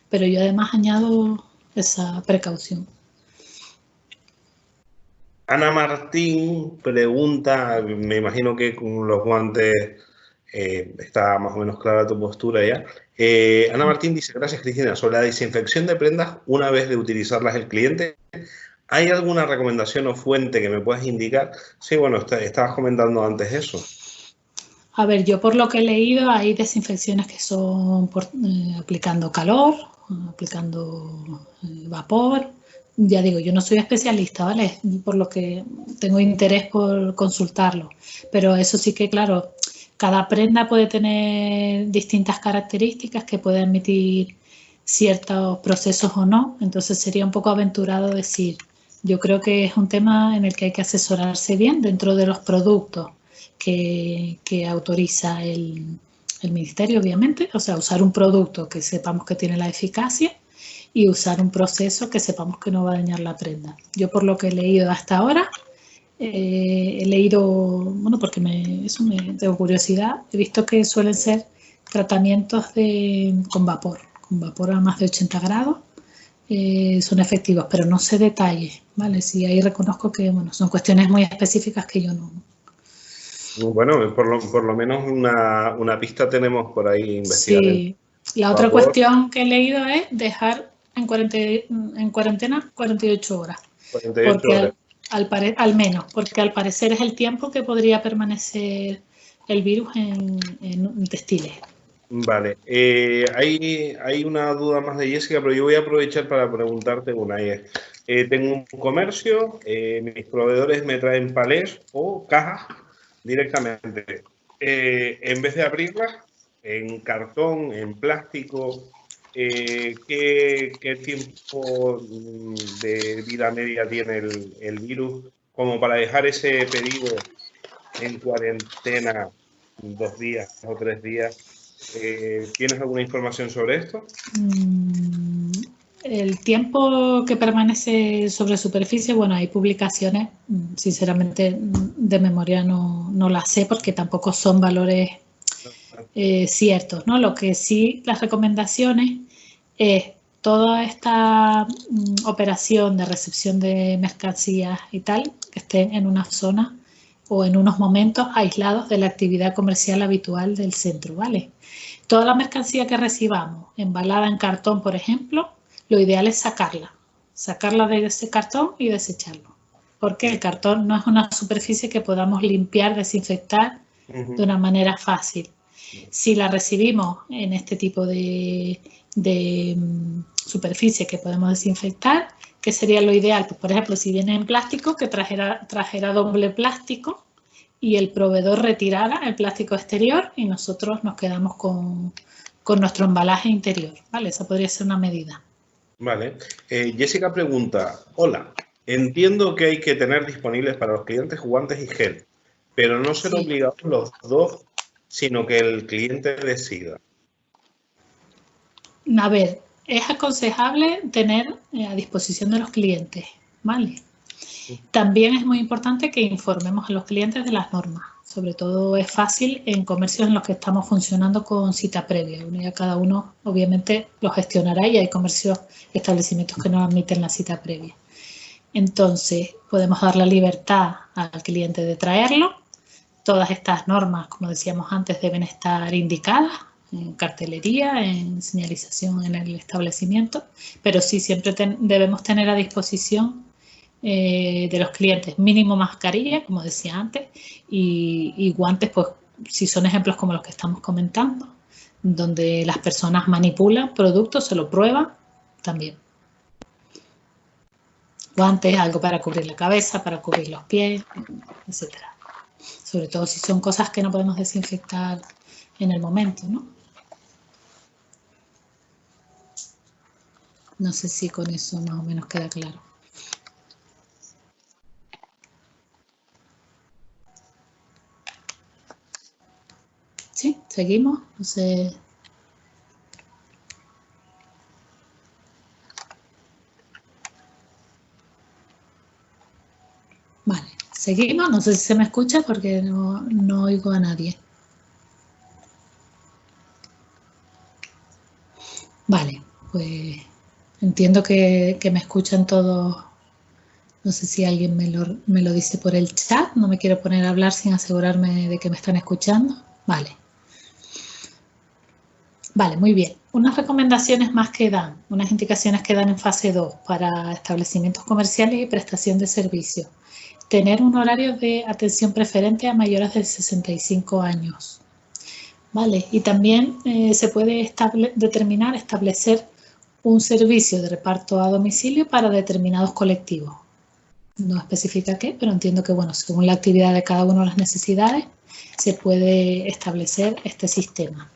pero yo además añado esa precaución. Ana Martín pregunta, me imagino que con los guantes está más o menos clara tu postura ya. Ana Martín dice, gracias Cristina, sobre la desinfección de prendas una vez de utilizarlas el cliente, ¿hay alguna recomendación o fuente que me puedas indicar? Sí, bueno, estabas comentando antes eso. A ver, yo por lo que he leído hay desinfecciones que son aplicando calor, aplicando vapor. Ya digo, yo no soy especialista, ¿vale? Por lo que tengo interés por consultarlo. Pero eso sí que, claro, cada prenda puede tener distintas características que puede admitir ciertos procesos o no. Entonces sería un poco aventurado decir, yo creo que es un tema en el que hay que asesorarse bien dentro de los productos que autoriza el ministerio, obviamente, o sea, usar un producto que sepamos que tiene la eficacia y usar un proceso que sepamos que no va a dañar la prenda. Yo por lo que he leído hasta ahora, he leído, bueno, porque eso me tengo curiosidad, he visto que suelen ser tratamientos con vapor a más de 80 grados, son efectivos, pero no sé detalles, ¿vale? Sí, ahí reconozco que, bueno, son cuestiones muy específicas que yo no. Bueno, por lo menos una pista tenemos por ahí investigar. Sí, la otra cuestión que he leído es dejar en cuarentena 48 horas. 48 porque horas. al menos, porque al parecer es el tiempo que podría permanecer el virus en textiles. Vale, hay una duda más de Jessica, pero yo voy a aprovechar para preguntarte una. Tengo un comercio, mis proveedores me traen palés o cajas directamente. En vez de abrirlas en cartón, en plástico, ¿qué tiempo de vida media tiene el virus como para dejar ese pedido en cuarentena 2 días o 3 días? ¿Tienes alguna información sobre esto? El tiempo que permanece sobre superficie, bueno, hay publicaciones, sinceramente de memoria no las sé porque tampoco son valores ciertos, ¿no? Lo que sí, las recomendaciones es toda esta operación de recepción de mercancías y tal, que estén en una zona o en unos momentos aislados de la actividad comercial habitual del centro, ¿vale? Toda la mercancía que recibamos, embalada en cartón, por ejemplo, lo ideal es sacarla de ese cartón y desecharlo. Porque el cartón no es una superficie que podamos limpiar, desinfectar de una manera fácil. Si la recibimos en este tipo de superficie que podemos desinfectar, ¿qué sería lo ideal? Pues, por ejemplo, si viene en plástico, que trajera doble plástico y el proveedor retirara el plástico exterior y nosotros nos quedamos con nuestro embalaje interior, ¿vale? Esa podría ser una medida. Vale. Jessica pregunta, hola, entiendo que hay que tener disponibles para los clientes guantes y gel, pero no ser obligados los dos, sino que el cliente decida. A ver, es aconsejable tener a disposición de los clientes, ¿vale? También es muy importante que informemos a los clientes de las normas. Sobre todo es fácil en comercios en los que estamos funcionando con cita previa. Ya cada uno obviamente lo gestionará y hay comercios, establecimientos que no admiten la cita previa. Entonces podemos dar la libertad al cliente de traerlo. Todas estas normas, como decíamos antes, deben estar indicadas en cartelería, en señalización en el establecimiento, pero sí siempre debemos tener a disposición de los clientes mínimo mascarilla, como decía antes, y guantes, pues si son ejemplos como los que estamos comentando, donde las personas manipulan productos, se lo prueban, también. Guantes, algo para cubrir la cabeza, para cubrir los pies, etcétera. Sobre todo si son cosas que no podemos desinfectar en el momento, ¿no? No sé si con eso más o menos queda claro. ¿Sí? ¿Seguimos? No sé. Vale, Seguimos, no sé si se me escucha porque no oigo a nadie. Vale, pues entiendo que me escuchan todos. No sé si alguien me lo dice por el chat. No me quiero poner a hablar sin asegurarme de que me están escuchando. Vale. Vale, muy bien. Unas recomendaciones más que dan, unas indicaciones que dan en fase 2 para establecimientos comerciales y prestación de servicios. Tener un horario de atención preferente a mayores de 65 años. Vale, y también se puede establecer un servicio de reparto a domicilio para determinados colectivos. No especifica qué, pero entiendo que, bueno, según la actividad de cada uno, las necesidades, se puede establecer este sistema.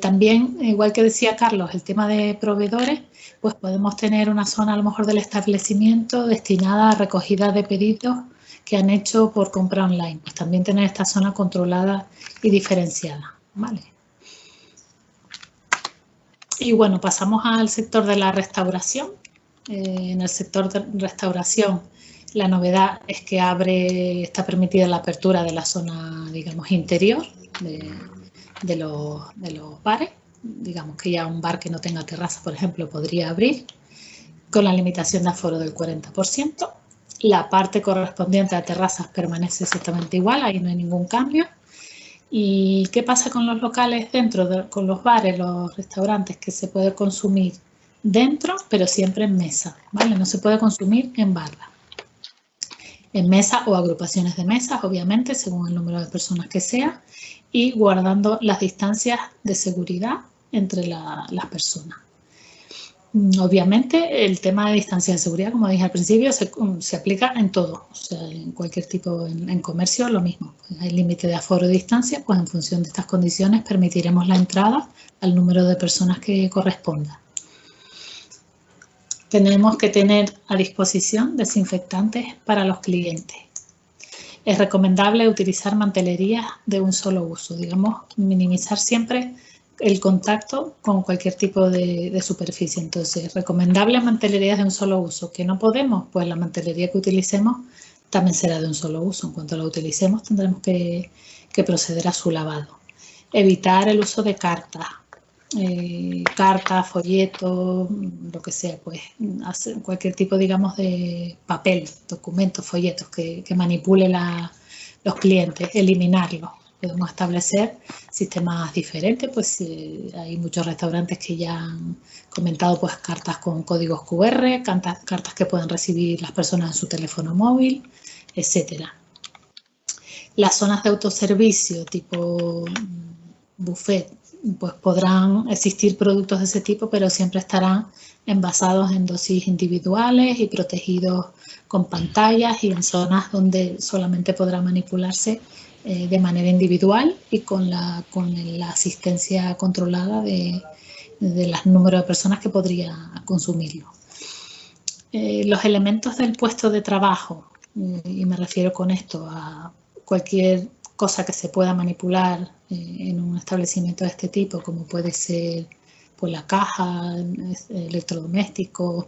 También, igual que decía Carlos, el tema de proveedores, pues podemos tener una zona a lo mejor del establecimiento destinada a recogida de pedidos que han hecho por compra online. Pues también tener esta zona controlada y diferenciada, ¿vale? Y bueno, pasamos al sector de la restauración. En el sector de restauración, la novedad es que está permitida la apertura de la zona, digamos, interior de los bares. Digamos que ya un bar que no tenga terraza, por ejemplo, podría abrir con la limitación de aforo del 40%. La parte correspondiente a terrazas permanece exactamente igual, ahí no hay ningún cambio. ¿Y qué pasa con los locales dentro, con los bares, los restaurantes? Que se puede consumir dentro, pero siempre en mesa, ¿vale? No se puede consumir en barra. En mesa o agrupaciones de mesas, obviamente, según el número de personas que sea, y guardando las distancias de seguridad entre las personas. Obviamente, el tema de distancia de seguridad, como dije al principio, se aplica en todo, o sea, en cualquier tipo, en comercio lo mismo. Hay límite de aforo de distancia, pues en función de estas condiciones permitiremos la entrada al número de personas que corresponda. Tenemos que tener a disposición desinfectantes para los clientes. Es recomendable utilizar mantelerías de un solo uso, digamos, minimizar siempre el contacto con cualquier tipo de superficie. Entonces, recomendable mantelerías de un solo uso. ¿Que no podemos? Pues la mantelería que utilicemos también será de un solo uso. En cuanto la utilicemos, tendremos que proceder a su lavado. Evitar el uso de cartas. Cartas, folletos, lo que sea, pues hacer cualquier tipo, digamos, de papel, documentos, folletos que manipule los clientes, eliminarlos. Podemos establecer sistemas diferentes, pues hay muchos restaurantes que ya han comentado, pues cartas con códigos QR, cartas que puedan recibir las personas en su teléfono móvil, etcétera. Las zonas de autoservicio tipo buffet, pues podrán existir productos de ese tipo, pero siempre estarán envasados en dosis individuales y protegidos con pantallas y en zonas donde solamente podrá manipularse de manera individual y con la asistencia controlada de los números de personas que podría consumirlo. Los elementos del puesto de trabajo, y me refiero con esto a cualquier cosa que se pueda manipular en un establecimiento de este tipo, como puede ser pues, la caja, electrodomésticos,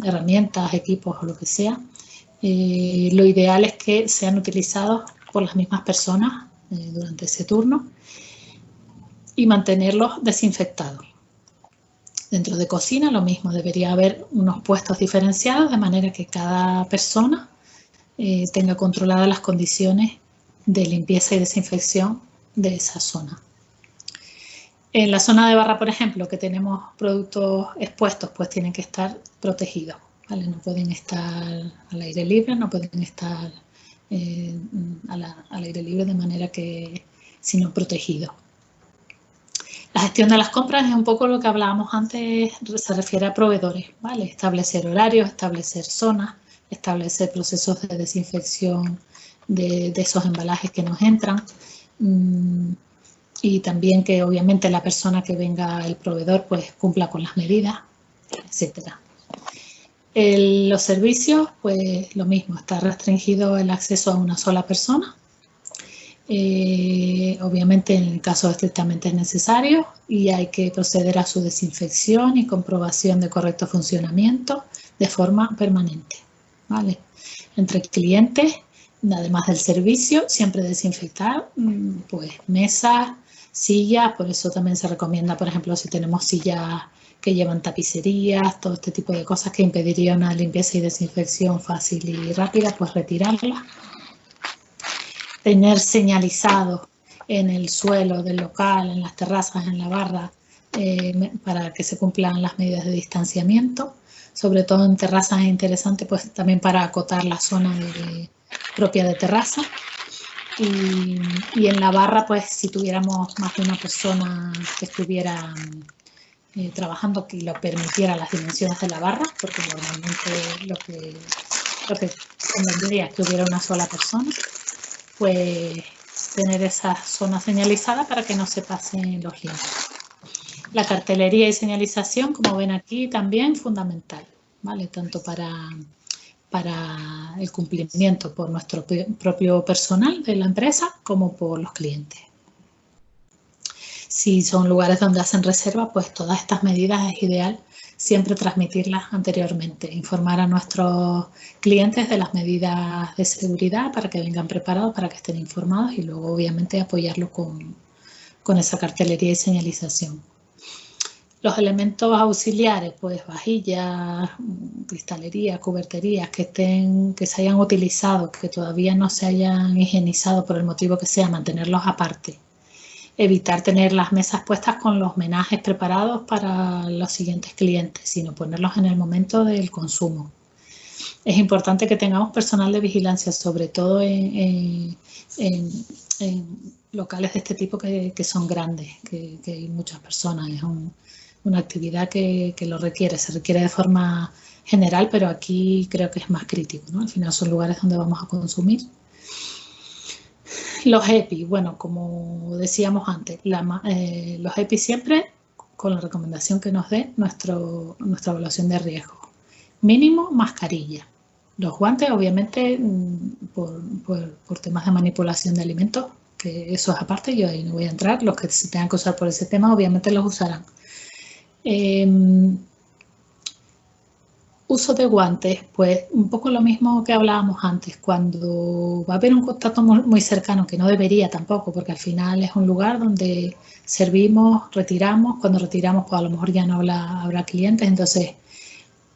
herramientas, equipos o lo que sea. Lo ideal es que sean utilizados por las mismas personas durante ese turno y mantenerlos desinfectados. Dentro de cocina lo mismo, debería haber unos puestos diferenciados de manera que cada persona tenga controladas las condiciones de limpieza y desinfección de esa zona. En la zona de barra, por ejemplo, que tenemos productos expuestos, pues tienen que estar protegidos, ¿vale? No pueden estar al aire libre, no pueden estar al aire libre de manera que, sino protegidos. La gestión de las compras es un poco lo que hablábamos antes, se refiere a proveedores, ¿vale? Establecer horarios, establecer zonas, establecer procesos de desinfección de esos embalajes que nos entran y también que obviamente la persona que venga, el proveedor, pues cumpla con las medidas, etcétera. Los servicios, pues lo mismo, está restringido el acceso a una sola persona. Obviamente en el caso estrictamente necesario y hay que proceder a su desinfección y comprobación de correcto funcionamiento de forma permanente. ¿vale? Entre clientes, además del servicio, siempre desinfectar pues mesas, sillas, por eso también se recomienda, por ejemplo, si tenemos sillas que llevan tapicerías, todo este tipo de cosas que impediría una limpieza y desinfección fácil y rápida, pues retirarlas. Tener señalizado en el suelo del local, en las terrazas, en la barra, para que se cumplan las medidas de distanciamiento. Sobre todo en terrazas es interesante, pues también para acotar la zona propia de terraza. Y en la barra, pues si tuviéramos más de una persona que estuviera trabajando que lo permitiera las dimensiones de la barra, porque normalmente lo que convendría es que hubiera una sola persona, pues tener esa zona señalizada para que no se pasen los límites. La cartelería y señalización, como ven aquí, también fundamental, ¿vale? Tanto para el cumplimiento por nuestro propio personal de la empresa como por los clientes. Si son lugares donde hacen reserva, pues todas estas medidas es ideal siempre transmitirlas anteriormente, informar a nuestros clientes de las medidas de seguridad para que vengan preparados, para que estén informados y luego obviamente apoyarlo con esa cartelería y señalización. Los elementos auxiliares, pues vajillas, cristalería, cuberterías que se hayan utilizado, que todavía no se hayan higienizado por el motivo que sea, mantenerlos aparte. Evitar tener las mesas puestas con los menajes preparados para los siguientes clientes, sino ponerlos en el momento del consumo. Es importante que tengamos personal de vigilancia, sobre todo en locales de este tipo que son grandes, que hay muchas personas. Es una actividad que lo requiere, se requiere de forma general, pero aquí creo que es más crítico, ¿no? Al final son lugares donde vamos a consumir. Los EPI, bueno, como decíamos antes, los EPI siempre con la recomendación que nos dé nuestra evaluación de riesgo. Mínimo, mascarilla. Los guantes, obviamente, por temas de manipulación de alimentos, que eso es aparte, yo ahí no voy a entrar. Los que se tengan que usar por ese tema, obviamente los usarán. Uso de guantes, pues un poco lo mismo que hablábamos antes, cuando va a haber un contacto muy cercano, que no debería tampoco, porque al final es un lugar donde servimos, retiramos, cuando retiramos pues a lo mejor ya no habrá clientes, entonces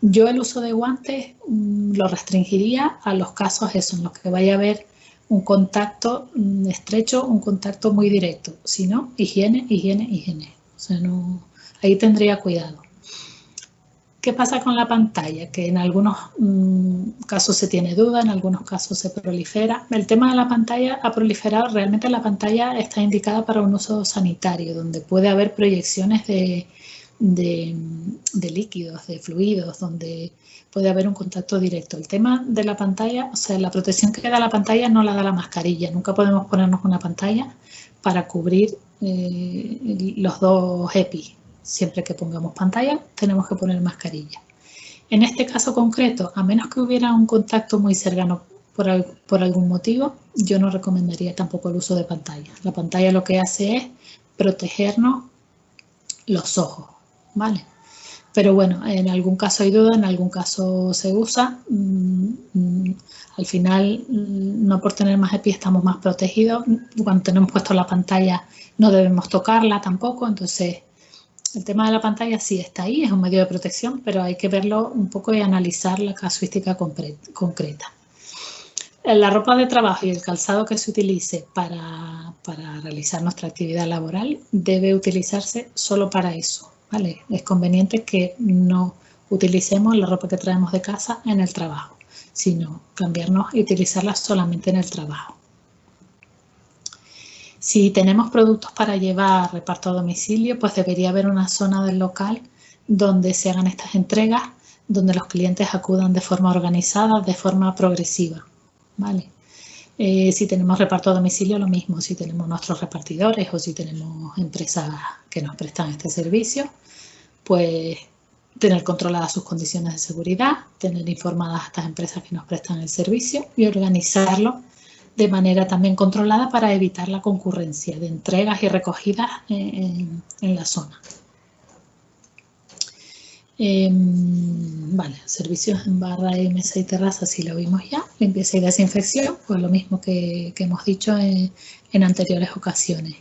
yo el uso de guantes lo restringiría a los casos esos, en los que vaya a haber un contacto estrecho, un contacto muy directo, si no, higiene, higiene, higiene, o sea, no, ahí tendría cuidado. ¿Qué pasa con la pantalla? Que en algunos casos se tiene duda, en algunos casos se prolifera. El tema de la pantalla ha proliferado. Realmente la pantalla está indicada para un uso sanitario, donde puede haber proyecciones de líquidos, de fluidos, donde puede haber un contacto directo. El tema de la pantalla, o sea, la protección que da la pantalla no la da la mascarilla. Nunca podemos ponernos una pantalla para cubrir los dos EPI. Siempre que pongamos pantalla tenemos que poner mascarilla. En este caso concreto, a menos que hubiera un contacto muy cercano por algún motivo, yo no recomendaría tampoco el uso de pantalla. La pantalla lo que hace es protegernos los ojos, ¿vale? Pero bueno, en algún caso hay duda, en algún caso se usa. Al final, no por tener más EPI estamos más protegidos. Cuando tenemos puesto la pantalla no debemos tocarla tampoco, entonces el tema de la pantalla sí está ahí, es un medio de protección, pero hay que verlo un poco y analizar la casuística concreta. La ropa de trabajo y el calzado que se utilice para realizar nuestra actividad laboral debe utilizarse solo para eso, ¿vale? Es conveniente que no utilicemos la ropa que traemos de casa en el trabajo, sino cambiarnos y utilizarla solamente en el trabajo. Si tenemos productos para llevar reparto a domicilio, pues debería haber una zona del local donde se hagan estas entregas, donde los clientes acudan de forma organizada, de forma progresiva, ¿vale? Si tenemos reparto a domicilio, lo mismo. Si tenemos nuestros repartidores o si tenemos empresas que nos prestan este servicio, pues tener controladas sus condiciones de seguridad, tener informadas a estas empresas que nos prestan el servicio y organizarlo de manera también controlada para evitar la concurrencia de entregas y recogidas en la zona. Vale, servicios en barra y mesa y terraza, si lo vimos ya. Limpieza y desinfección, pues lo mismo que hemos dicho en anteriores ocasiones.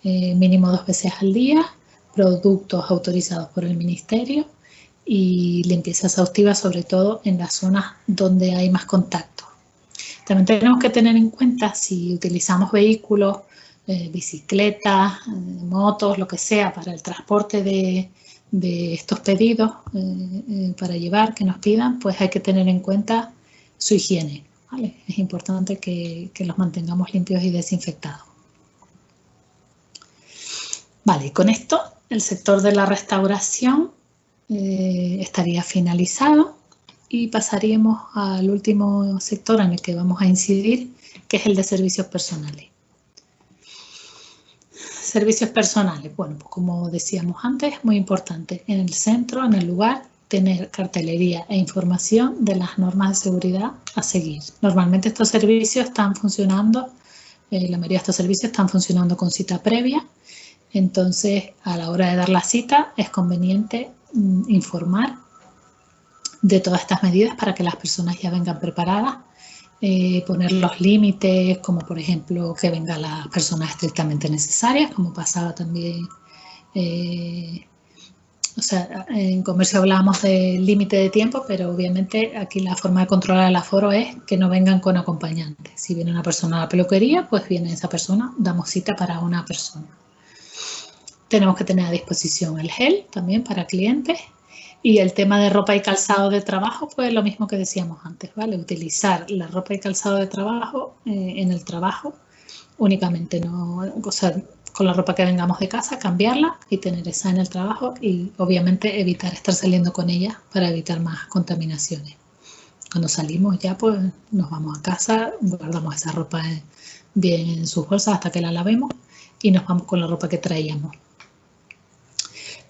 Mínimo 2 veces al día, productos autorizados por el Ministerio y limpieza exhaustiva, sobre todo en las zonas donde hay más contacto. También tenemos que tener en cuenta si utilizamos vehículos, bicicletas, motos, lo que sea, para el transporte de estos pedidos para llevar, que nos pidan, pues hay que tener en cuenta su higiene, ¿vale? Es importante que los mantengamos limpios y desinfectados. Vale, y con esto el sector de la restauración estaría finalizado y pasaríamos al último sector en el que vamos a incidir, que es el de servicios personales. Servicios personales, bueno, pues como decíamos antes, muy importante en el centro, en el lugar, tener cartelería e información de las normas de seguridad a seguir. Normalmente estos servicios están funcionando, la mayoría de estos servicios están funcionando con cita previa, entonces a la hora de dar la cita es conveniente informar de todas estas medidas para que las personas ya vengan preparadas. Poner los límites, como por ejemplo que vengan las personas estrictamente necesarias, como pasaba también, o sea, en comercio hablábamos del límite de tiempo, pero obviamente aquí la forma de controlar el aforo es que no vengan con acompañantes. Si viene una persona a la peluquería, pues viene esa persona, damos cita para una persona. Tenemos que tener a disposición el gel también para clientes. Y el tema de ropa y calzado de trabajo, pues lo mismo que decíamos antes, ¿vale? Utilizar la ropa y calzado de trabajo en el trabajo únicamente, no, o sea, con la ropa que vengamos de casa, cambiarla y tener esa en el trabajo y obviamente evitar estar saliendo con ella para evitar más contaminaciones. Cuando salimos ya, pues nos vamos a casa, guardamos esa ropa bien en sus bolsas hasta que la lavemos y nos vamos con la ropa que traíamos.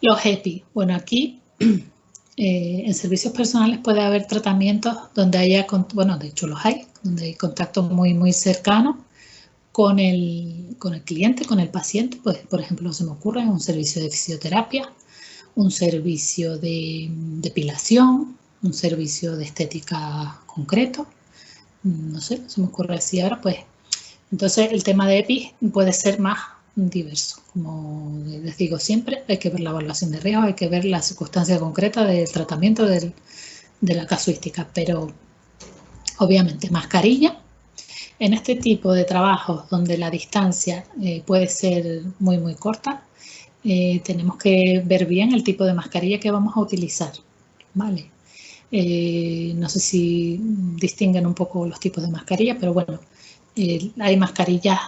Los EPI, bueno, aquí... en servicios personales puede haber tratamientos donde haya, bueno, de hecho los hay, donde hay contacto muy cercano con el cliente, con el paciente. Pues, por ejemplo, se me ocurre un servicio de fisioterapia, un servicio de depilación, un servicio de estética concreto. No sé, se me ocurre así ahora, pues. Entonces, el tema de EPI puede ser más diverso. Como les digo siempre, hay que ver la evaluación de riesgo, hay que ver la circunstancia concreta del tratamiento de la casuística, pero obviamente mascarilla. En este tipo de trabajos donde la distancia puede ser muy corta, tenemos que ver bien el tipo de mascarilla que vamos a utilizar, ¿vale? No sé si distinguen un poco los tipos de mascarilla, pero bueno, hay mascarillas.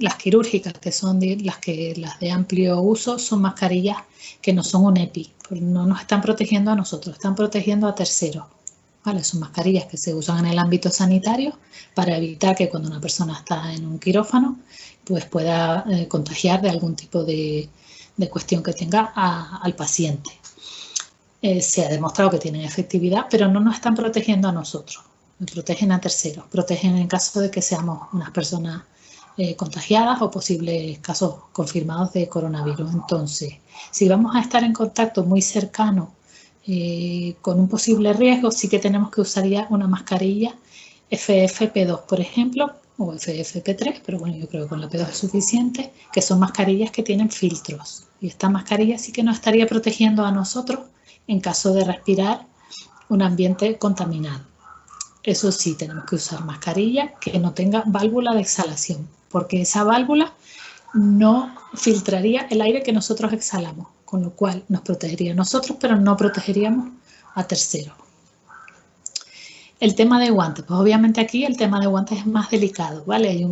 Las quirúrgicas, que son las de amplio uso, son mascarillas que no son un EPI, no nos están protegiendo a nosotros, están protegiendo a terceros, ¿vale? Son mascarillas que se usan en el ámbito sanitario para evitar que cuando una persona está en un quirófano, pues pueda contagiar de algún tipo de cuestión que tenga al paciente. Se ha demostrado que tienen efectividad, pero no nos están protegiendo a nosotros, protegen a terceros, protegen en caso de que seamos unas personas contagiadas o posibles casos confirmados de coronavirus. Entonces, si vamos a estar en contacto muy cercano con un posible riesgo, sí que tenemos que usar ya una mascarilla FFP2, por ejemplo, o FFP3, pero bueno, yo creo que con la P2 es suficiente, que son mascarillas que tienen filtros. Y esta mascarilla sí que nos estaría protegiendo a nosotros en caso de respirar un ambiente contaminado. Eso sí, tenemos que usar mascarilla que no tenga válvula de exhalación, porque esa válvula no filtraría el aire que nosotros exhalamos, con lo cual nos protegería a nosotros, pero no protegeríamos a terceros. El tema de guantes, pues obviamente aquí el tema de guantes es más delicado, ¿vale? Hay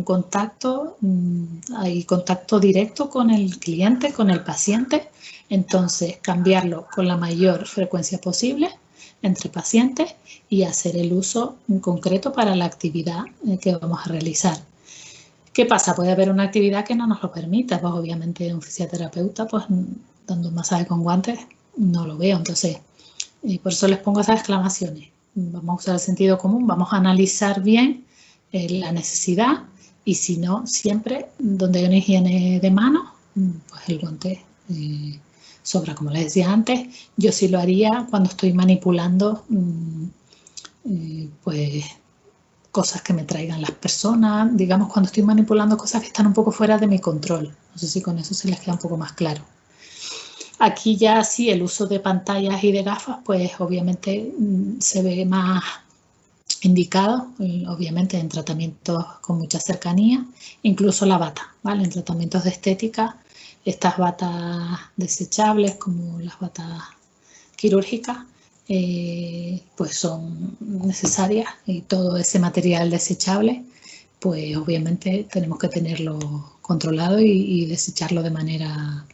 contacto directo con el cliente, con el paciente, entonces cambiarlo con la mayor frecuencia posible entre pacientes y hacer el uso concreto para la actividad que vamos a realizar. ¿Qué pasa? Puede haber una actividad que no nos lo permita, pues obviamente un fisioterapeuta pues dando un masaje con guantes no lo veo, entonces por eso les pongo esas exclamaciones. Vamos a usar el sentido común, vamos a analizar bien la necesidad y si no, siempre donde hay una higiene de manos, pues el guante sobra. Como les decía antes, yo sí lo haría cuando estoy manipulando pues cosas que me traigan las personas, digamos cuando estoy manipulando cosas que están un poco fuera de mi control. No sé si con eso se les queda un poco más claro. Aquí ya sí el uso de pantallas y de gafas, pues obviamente se ve más indicado, obviamente en tratamientos con mucha cercanía, incluso la bata, ¿vale? En tratamientos de estética, estas batas desechables como las batas quirúrgicas, pues son necesarias, y todo ese material desechable, pues obviamente tenemos que tenerlo controlado y desecharlo de manera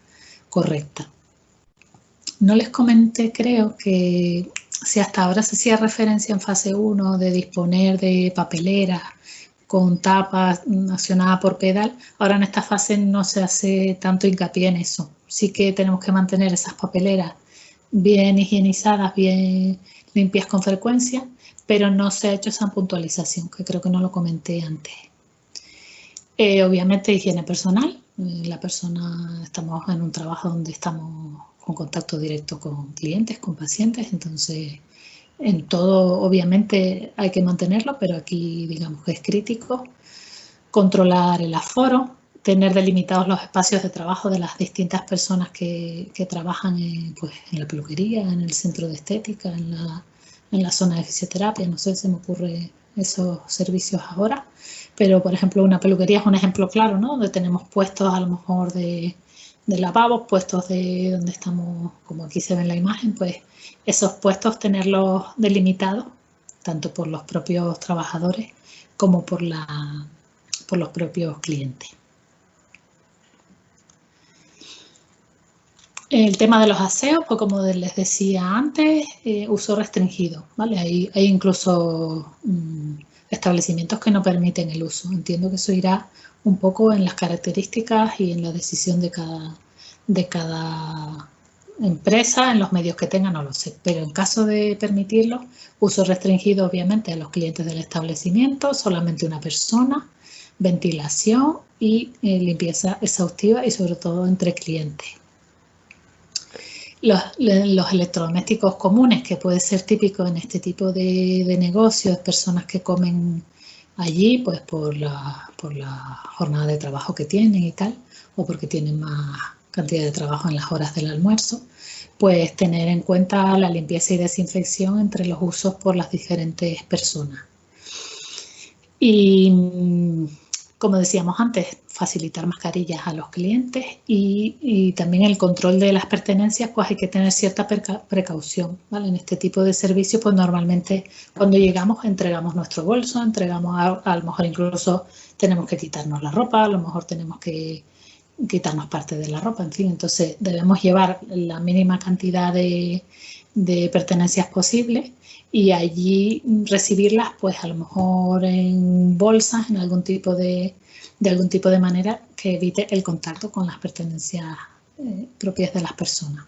correcta. No les comenté, creo, que si hasta ahora se hacía referencia en fase 1 de disponer de papeleras con tapas accionadas por pedal, ahora en esta fase no se hace tanto hincapié en eso. Sí que tenemos que mantener esas papeleras bien higienizadas, bien limpias con frecuencia, pero no se ha hecho esa puntualización, que creo que no lo comenté antes. Obviamente higiene personal, la persona, estamos en un trabajo donde estamos con contacto directo con clientes, con pacientes, entonces en todo obviamente hay que mantenerlo, pero aquí digamos que es crítico. Controlar el aforo, tener delimitados los espacios de trabajo de las distintas personas que trabajan pues, en la peluquería, en el centro de estética, en la zona de fisioterapia, no sé, se me ocurre esos servicios ahora, pero por ejemplo una peluquería es un ejemplo claro, ¿no? Donde tenemos puestos a lo mejor de lavabos, puestos de donde estamos, como aquí se ve en la imagen, pues esos puestos tenerlos delimitados, tanto por los propios trabajadores como por los propios clientes. El tema de los aseos, pues como les decía antes, uso restringido, ¿vale? Hay incluso establecimientos que no permiten el uso. Entiendo que eso irá un poco en las características y en la decisión de cada empresa, en los medios que tengan, no lo sé. Pero en caso de permitirlo, uso restringido obviamente a los clientes del establecimiento, solamente una persona, ventilación y limpieza exhaustiva y sobre todo entre clientes. Los electrodomésticos comunes, que puede ser típico en este tipo de negocios, personas que comen allí pues por la jornada de trabajo que tienen y tal, o porque tienen más cantidad de trabajo en las horas del almuerzo, pues tener en cuenta la limpieza y desinfección entre los usos por las diferentes personas. Y como decíamos antes, facilitar mascarillas a los clientes y también el control de las pertenencias, pues hay que tener cierta precaución, ¿vale? En este tipo de servicios, pues normalmente cuando llegamos entregamos nuestro bolso, entregamos a lo mejor incluso tenemos que quitarnos la ropa, a lo mejor tenemos que quitarnos parte de la ropa, en fin, entonces debemos llevar la mínima cantidad de pertenencias posible y allí recibirlas pues a lo mejor en bolsas, en algún tipo de manera que evite el contacto con las pertenencias propias de las personas.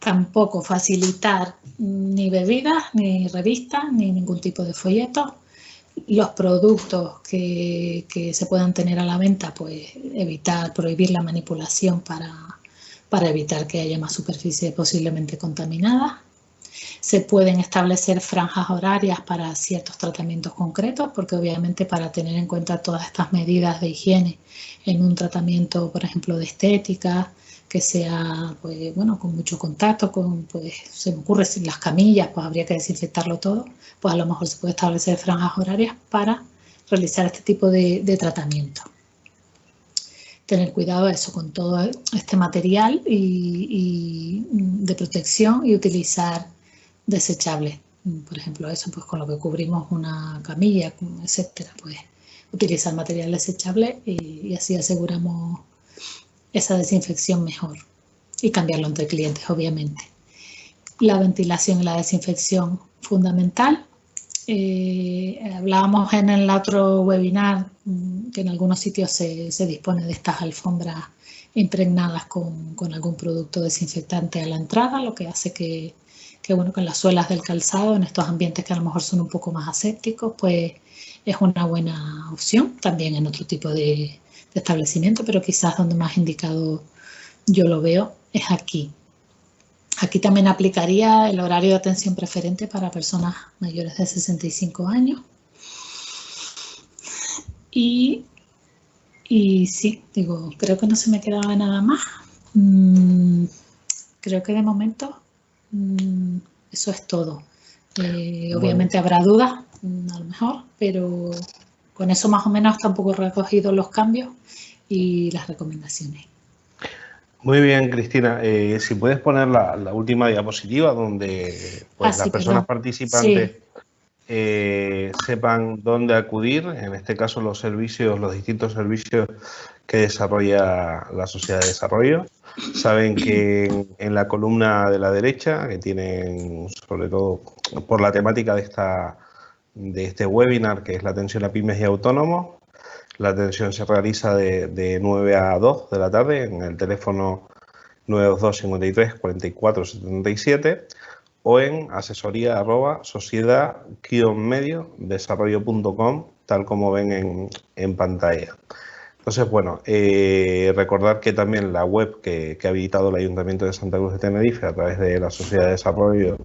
Tampoco facilitar ni bebidas, ni revistas, ni ningún tipo de folletos. Los productos que se puedan tener a la venta, pues prohibir la manipulación para evitar que haya más superficie posiblemente contaminada. Se pueden establecer franjas horarias para ciertos tratamientos concretos, porque obviamente para tener en cuenta todas estas medidas de higiene en un tratamiento, por ejemplo, de estética, que sea pues, bueno, con mucho contacto, pues, se me ocurre si las camillas, pues habría que desinfectarlo todo, pues a lo mejor se puede establecer franjas horarias para realizar este tipo de tratamiento. Tener cuidado eso con todo este material y de protección y utilizar desechables, por ejemplo eso, pues con lo que cubrimos una camilla, etcétera, pues utilizar material desechable y así aseguramos esa desinfección mejor y cambiarlo entre clientes, obviamente. La ventilación y la desinfección fundamental. Hablábamos en el otro webinar que en algunos sitios se dispone de estas alfombras impregnadas con algún producto desinfectante a la entrada, lo que hace que bueno, que las suelas del calzado en estos ambientes que a lo mejor son un poco más asépticos, pues es una buena opción, también en otro tipo de establecimiento, pero quizás donde más indicado yo lo veo es aquí. Aquí también aplicaría el horario de atención preferente para personas mayores de 65 años. Y sí, digo, creo que no se me quedaba nada más. Creo que de momento eso es todo. Obviamente habrá dudas, a lo mejor, pero con eso más o menos está un poco recogido los cambios y las recomendaciones. Muy bien, Cristina. Si puedes poner la última diapositiva donde pues, las personas participantes sepan dónde acudir, en este caso los distintos servicios que desarrolla la Sociedad de Desarrollo. Saben que en la columna de la derecha, que tienen sobre todo por la temática de este webinar, que es la atención a pymes y autónomos, la atención se realiza de 9 a 2 de la tarde en el teléfono 922 53 44 77 o en asesoría@sociedad-medio-desarrollo.com, tal como ven en pantalla. Entonces, bueno, recordar que también la web que ha habilitado el Ayuntamiento de Santa Cruz de Tenerife a través de la Sociedad de Desarrollo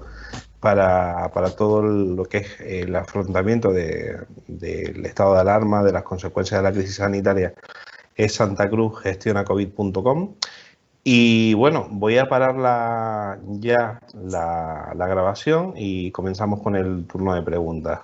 para todo lo que es el afrontamiento del estado de alarma, de las consecuencias de la crisis sanitaria, es santacruzgestionacovid.com. Y bueno, voy a parar ya la grabación y comenzamos con el turno de preguntas.